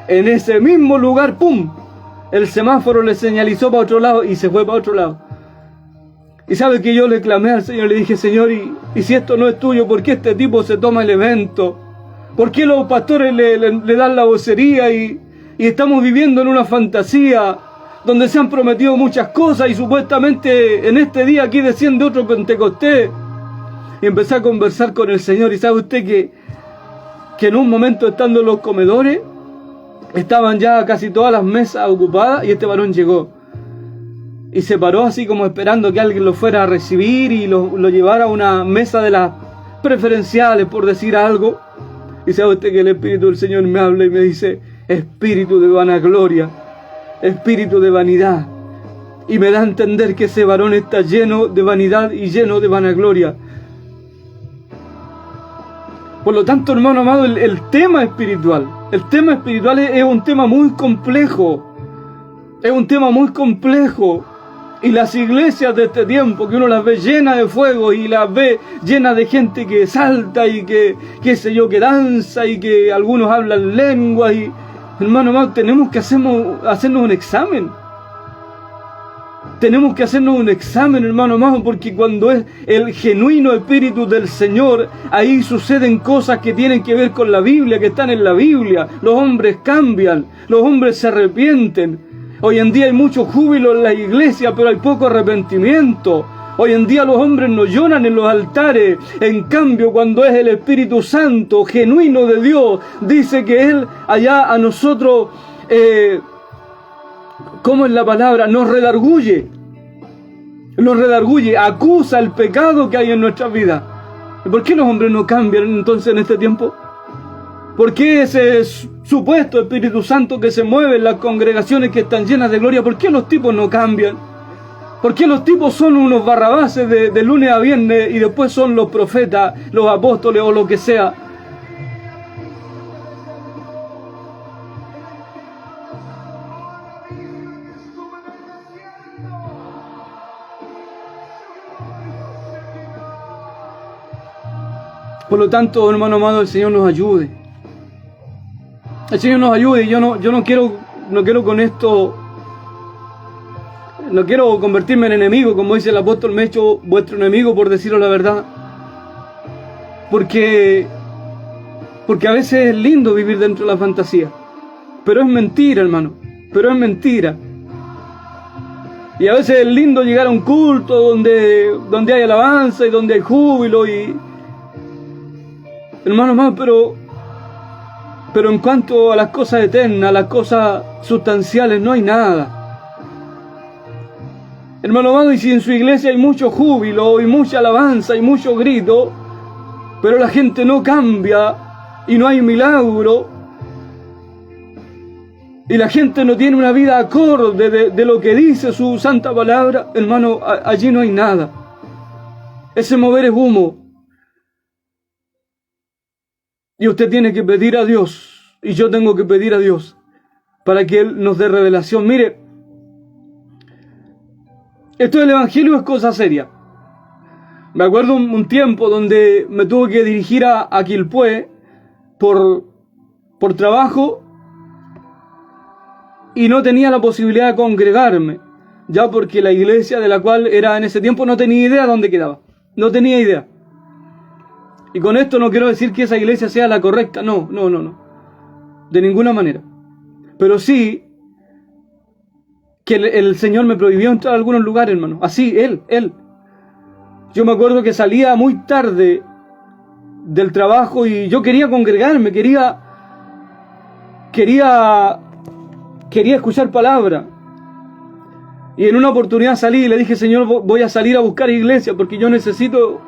en ese mismo lugar, ¡pum!, el semáforo le señalizó para otro lado y se fue para otro lado. Y sabe que yo le clamé al Señor, le dije, Señor, y si esto no es tuyo, ¿por qué este tipo se toma el evento? ¿Por qué los pastores le dan la vocería y estamos viviendo en una fantasía donde se han prometido muchas cosas y supuestamente en este día aquí desciende otro Pentecostés? Y empecé a conversar con el Señor, y sabe usted que en un momento, estando en los comedores, estaban ya casi todas las mesas ocupadas y este varón llegó y se paró así como esperando que alguien lo fuera a recibir y lo llevara a una mesa de las preferenciales, por decir algo. Y sabe usted que el Espíritu del Señor me habla y me dice, espíritu de vanagloria, espíritu de vanidad. Y me da a entender que ese varón está lleno de vanidad y lleno de vanagloria. Por lo tanto, hermano amado, el tema espiritual es un tema muy complejo. Es un tema muy complejo. Y las iglesias de este tiempo, que uno las ve llenas de fuego y las ve llenas de gente que salta y que, qué sé yo, que danza y que algunos hablan lenguas. Y, hermano amado, tenemos que hacernos un examen. Tenemos que hacernos un examen, hermano amado, porque cuando es el genuino Espíritu del Señor, ahí suceden cosas que tienen que ver con la Biblia, que están en la Biblia. Los hombres cambian, los hombres se arrepienten. Hoy en día hay mucho júbilo en la iglesia, pero hay poco arrepentimiento. Hoy en día los hombres no lloran en los altares. En cambio, cuando es el Espíritu Santo, genuino de Dios, dice que Él allá a nosotros... ¿cómo es la palabra? Nos redarguye, acusa el pecado que hay en nuestra vida. ¿Y por qué los hombres no cambian entonces en este tiempo? ¿Por qué ese supuesto Espíritu Santo que se mueve en las congregaciones que están llenas de gloria, por qué los tipos no cambian? ¿Por qué los tipos son unos barrabases de lunes a viernes y después son los profetas, los apóstoles o lo que sea? Por lo tanto, hermano amado, el Señor nos ayude. El Señor nos ayude. Y yo no quiero con esto, no quiero convertirme en enemigo, como dice el apóstol, me he hecho vuestro enemigo, por decirlo la verdad. Porque a veces es lindo vivir dentro de la fantasía. Pero es mentira, hermano. Pero es mentira. Y a veces es lindo llegar a un culto donde hay alabanza y donde hay júbilo y... Hermano amado, pero en cuanto a las cosas eternas, las cosas sustanciales, no hay nada. Hermano amado, y si en su iglesia hay mucho júbilo y mucha alabanza y mucho grito, pero la gente no cambia y no hay milagro, y la gente no tiene una vida acorde de lo que dice su santa palabra, hermano, allí no hay nada. Ese mover es humo. Y usted tiene que pedir a Dios, y yo tengo que pedir a Dios, para que Él nos dé revelación. Mire, esto del Evangelio es cosa seria. Me acuerdo un tiempo donde me tuve que dirigir a Quilpué por trabajo, y no tenía la posibilidad de congregarme, ya porque la iglesia de la cual era en ese tiempo no tenía idea dónde quedaba. No tenía idea. Y con esto no quiero decir que esa iglesia sea la correcta, no. De ninguna manera. Pero sí que el Señor me prohibió entrar a algunos lugares, hermano. Así, Él. Yo me acuerdo que salía muy tarde del trabajo y yo quería congregarme, quería escuchar palabra. Y en una oportunidad salí y le dije, Señor, voy a salir a buscar iglesia porque yo necesito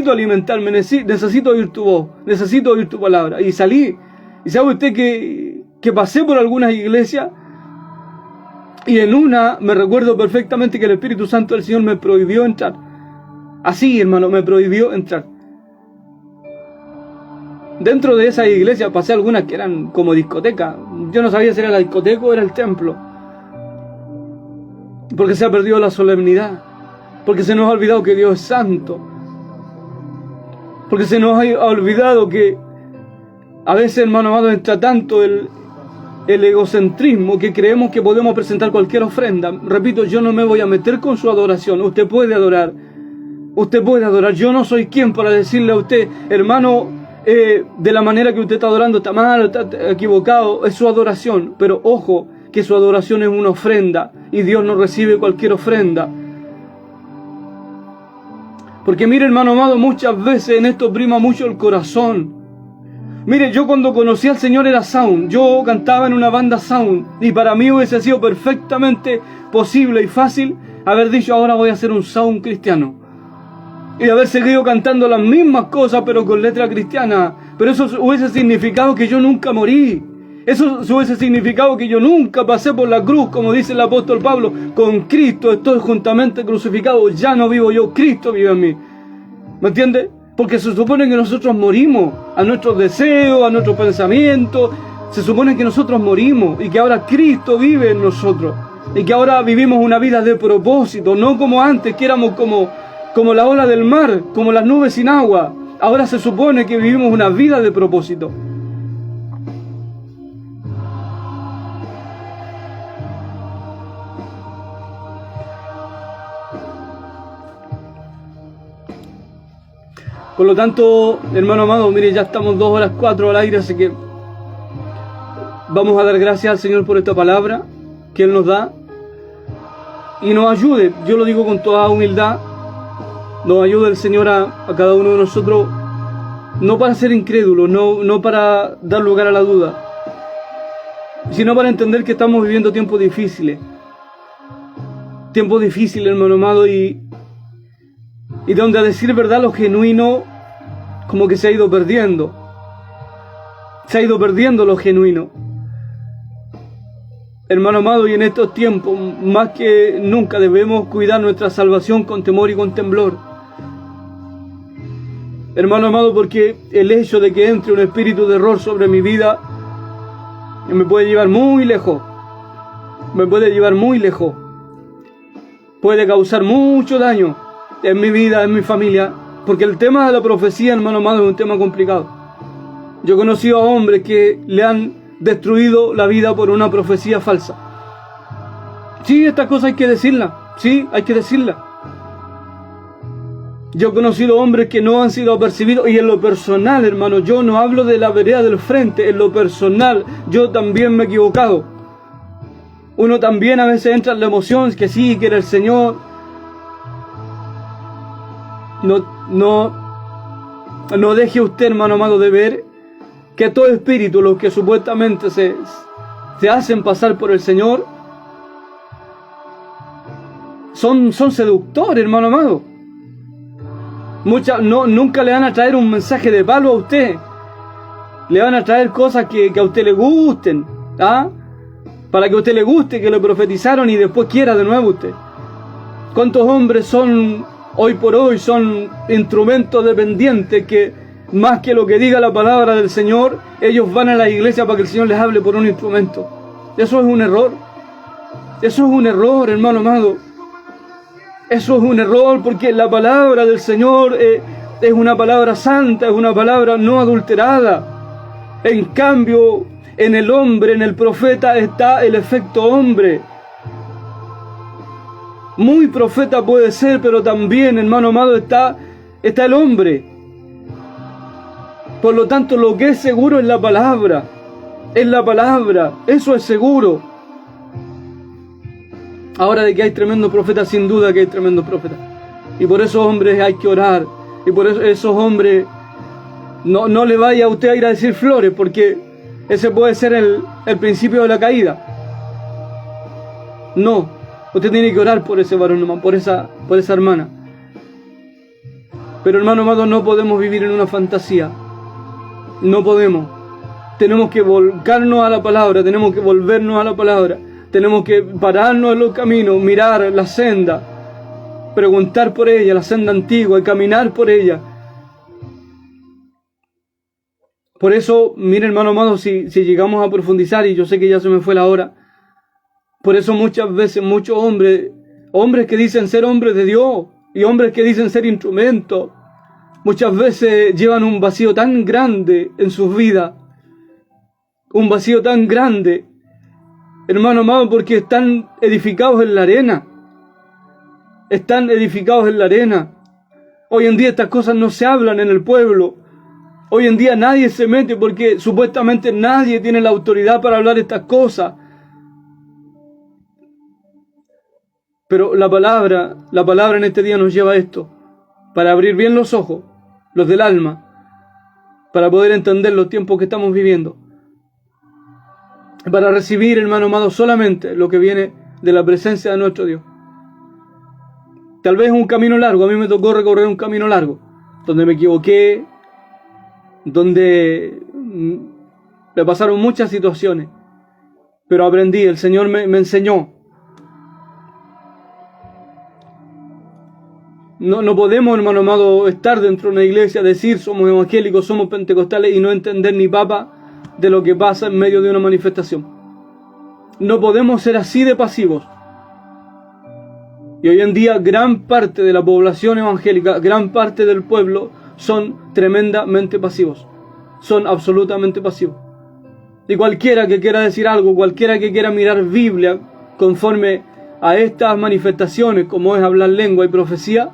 alimentarme, necesito oír tu voz, necesito oír tu palabra. Y salí, y sabe usted que pasé por algunas iglesias, y en una me recuerdo perfectamente que el Espíritu Santo del Señor me prohibió entrar. Así, hermano, me prohibió entrar. Dentro de esa iglesia pasé algunas que eran como discoteca. Yo no sabía si era la discoteca o era el templo, porque se ha perdido la solemnidad, porque se nos ha olvidado que Dios es santo. Porque se nos ha olvidado que a veces, hermano amado, entra tanto el egocentrismo que creemos que podemos presentar cualquier ofrenda. Repito, yo no me voy a meter con su adoración. Usted puede adorar. Usted puede adorar. Yo no soy quien para decirle a usted, hermano, de la manera que usted está adorando está mal, está equivocado. Es su adoración. Pero ojo, que su adoración es una ofrenda y Dios no recibe cualquier ofrenda. Porque mire, hermano amado, muchas veces en esto prima mucho el corazón. Mire, yo cuando conocí al Señor era sound. Yo cantaba en una banda sound. Y para mí hubiese sido perfectamente posible y fácil haber dicho, ahora voy a hacer un sound cristiano. Y haber seguido cantando las mismas cosas, pero con letra cristiana. Pero eso hubiese significado que yo nunca morí. Eso hubiese significado que yo nunca pasé por la cruz, como dice el apóstol Pablo. Con Cristo estoy juntamente crucificado. Ya no vivo yo, Cristo vive en mí. ¿Me entiende? Porque se supone que nosotros morimos a nuestros deseos, a nuestros pensamientos. Se supone que nosotros morimos y que ahora Cristo vive en nosotros. Y que ahora vivimos una vida de propósito, no como antes, que éramos como la ola del mar, como las nubes sin agua. Ahora se supone que vivimos una vida de propósito. Por lo tanto, hermano amado, mire, ya estamos 2:04 al aire, así que vamos a dar gracias al Señor por esta palabra que Él nos da y nos ayude. Yo lo digo con toda humildad, nos ayude el Señor a cada uno de nosotros, no para ser incrédulos, no para dar lugar a la duda, sino para entender que estamos viviendo tiempos difíciles. Tiempos difíciles, hermano amado, y donde, a decir verdad, lo genuino como que se ha ido perdiendo. Se ha ido perdiendo lo genuino. Hermano amado, y en estos tiempos, más que nunca, debemos cuidar nuestra salvación con temor y con temblor. Hermano amado, porque el hecho de que entre un espíritu de error sobre mi vida me puede llevar muy lejos. Me puede llevar muy lejos. Puede causar mucho daño en mi vida, en mi familia, porque el tema de la profecía, hermano amado, es un tema complicado. Yo he conocido a hombres que le han destruido la vida por una profecía falsa. Sí, esta cosa hay que decirla. Sí, hay que decirla. Yo he conocido hombres que no han sido apercibidos, y en lo personal, hermano, yo no hablo de la vereda del frente, en lo personal, yo también me he equivocado. Uno también a veces entra en la emoción, que sí, que era el Señor. No deje usted, hermano amado, de ver que todo espíritu, los que supuestamente se hacen pasar por el Señor, son seductores, hermano amado. Nunca le van a traer un mensaje de palo a usted. Le van a traer cosas que a usted le gusten, ¿ah? Para que a usted le guste, que le profetizaron y después quiera de nuevo usted. ¿Cuántos hombres hoy por hoy son instrumentos dependientes que, más que lo que diga la palabra del Señor, ellos van a la iglesia para que el Señor les hable por un instrumento? Eso es un error. Eso es un error, hermano amado. Eso es un error, porque la palabra del Señor es una palabra santa, es una palabra no adulterada. En cambio, en el hombre, en el profeta, está el efecto hombre. Muy profeta puede ser, pero también, hermano amado, está el hombre. Por lo tanto, lo que es seguro es la palabra. Es la palabra. Eso es seguro. Ahora, de que hay tremendos profetas, sin duda que hay tremendos profetas. Y por esos hombres hay que orar. Y por eso esos hombres, no le vaya a usted a ir a decir flores, porque ese puede ser el principio de la caída. No. Usted tiene que orar por ese varón, por esa hermana. Pero, hermano amado, no podemos vivir en una fantasía. No podemos. Tenemos que volcarnos a la palabra, tenemos que volvernos a la palabra. Tenemos que pararnos en los caminos, mirar la senda, preguntar por ella, la senda antigua, y caminar por ella. Por eso, mire, hermano amado, si llegamos a profundizar, y yo sé que ya se me fue la hora, por eso muchas veces muchos hombres que dicen ser hombres de Dios, y hombres que dicen ser instrumentos, muchas veces llevan un vacío tan grande en sus vidas, un vacío tan grande, hermano amado, porque están edificados en la arena. Están edificados en la arena. Hoy en día estas cosas no se hablan en el pueblo. Hoy en día nadie se mete porque supuestamente nadie tiene la autoridad para hablar estas cosas. Pero la palabra en este día nos lleva a esto, para abrir bien los ojos, los del alma, para poder entender los tiempos que estamos viviendo, para recibir, hermano amado, solamente lo que viene de la presencia de nuestro Dios. Tal vez es un camino largo, a mí me tocó recorrer un camino largo, donde me equivoqué, donde me pasaron muchas situaciones, pero aprendí, el Señor me enseñó. No podemos, hermano amado, estar dentro de una iglesia, decir somos evangélicos, somos pentecostales y no entender ni papa de lo que pasa en medio de una manifestación. No podemos ser así de pasivos. Y hoy en día gran parte de la población evangélica, gran parte del pueblo son tremendamente pasivos. Son absolutamente pasivos. Y cualquiera que quiera decir algo, cualquiera que quiera mirar Biblia conforme a estas manifestaciones, como es hablar lengua y profecía,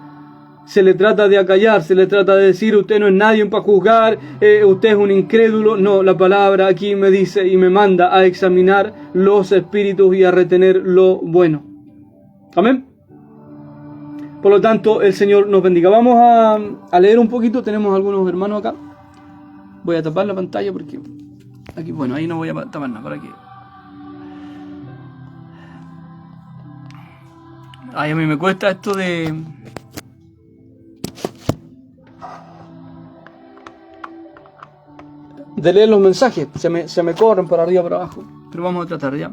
se le trata de acallar, se le trata de decir usted no es nadie para juzgar, usted es un incrédulo. No, la palabra aquí me dice y me manda a examinar los espíritus y a retener lo bueno. Amén. Por lo tanto, el Señor nos bendiga. Vamos a leer un poquito, tenemos algunos hermanos acá. Voy a tapar la pantalla porque aquí, bueno, ahí no voy a tapar nada, para aquí. Ay, a mí me cuesta esto de leer los mensajes, se me corren para arriba y para abajo, pero vamos a tratar ya.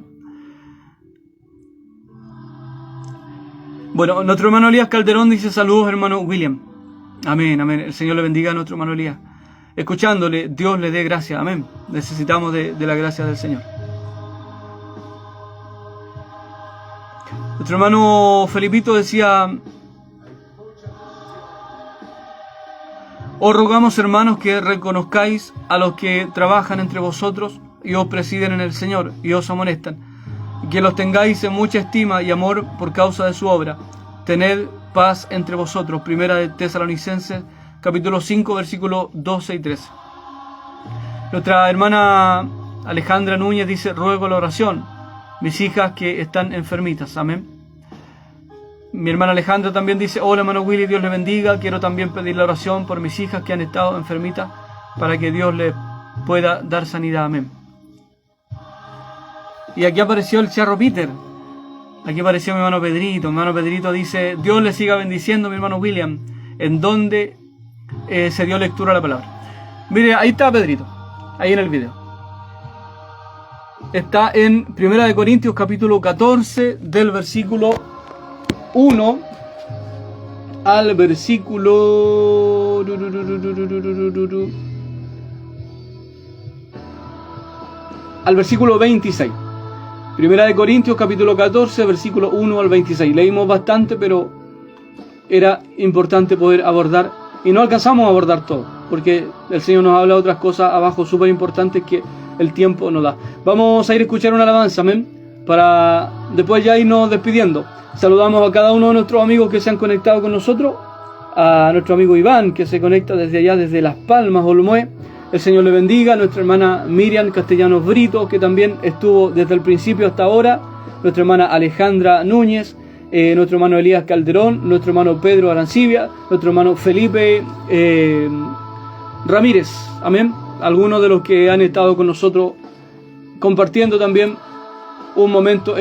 Bueno, nuestro hermano Elías Calderón dice saludos, hermano William. Amén, amén, el Señor le bendiga a nuestro hermano Elías. Escuchándole, Dios le dé gracia, amén. Necesitamos de la gracia del Señor. Nuestro hermano Felipito decía: os rogamos, hermanos, que reconozcáis a los que trabajan entre vosotros y os presiden en el Señor y os amonestan, y que los tengáis en mucha estima y amor por causa de su obra. Tened paz entre vosotros. Primera de Tesalonicenses, capítulo 5, versículos 12 y 13. Nuestra hermana Alejandra Núñez dice: ruego la oración, mis hijas que están enfermitas. Amén. Mi hermana Alejandra también dice: hola, hermano Willy, Dios le bendiga. Quiero también pedir la oración por mis hijas que han estado enfermitas, para que Dios les pueda dar sanidad. Amén. Y aquí apareció el charro Peter. Aquí apareció mi hermano Pedrito. Mi hermano Pedrito dice: Dios le siga bendiciendo, mi hermano William, en donde se dio lectura a la palabra. Mire, ahí está Pedrito, ahí en el video. Está en 1 Corintios capítulo 14, del versículo 1 al versículo al versículo 26. Primera de Corintios capítulo 14, versículo 1 al 26. Leímos bastante, pero era importante poder abordar, y no alcanzamos a abordar todo, porque el Señor nos habla de otras cosas abajo súper importantes que el tiempo nos da. Vamos a ir a escuchar una alabanza, amén, para después ya irnos despidiendo. Saludamos a cada uno de nuestros amigos que se han conectado con nosotros, a nuestro amigo Iván, que se conecta desde allá, desde Las Palmas, Olmué. El Señor le bendiga. Nuestra hermana Miriam Castellanos Brito, que también estuvo desde el principio hasta ahora. Nuestra hermana Alejandra Núñez. Nuestro hermano Elías Calderón. Nuestro hermano Pedro Arancibia. Nuestro hermano Felipe Ramírez. Amén. Algunos de los que han estado con nosotros compartiendo también un momento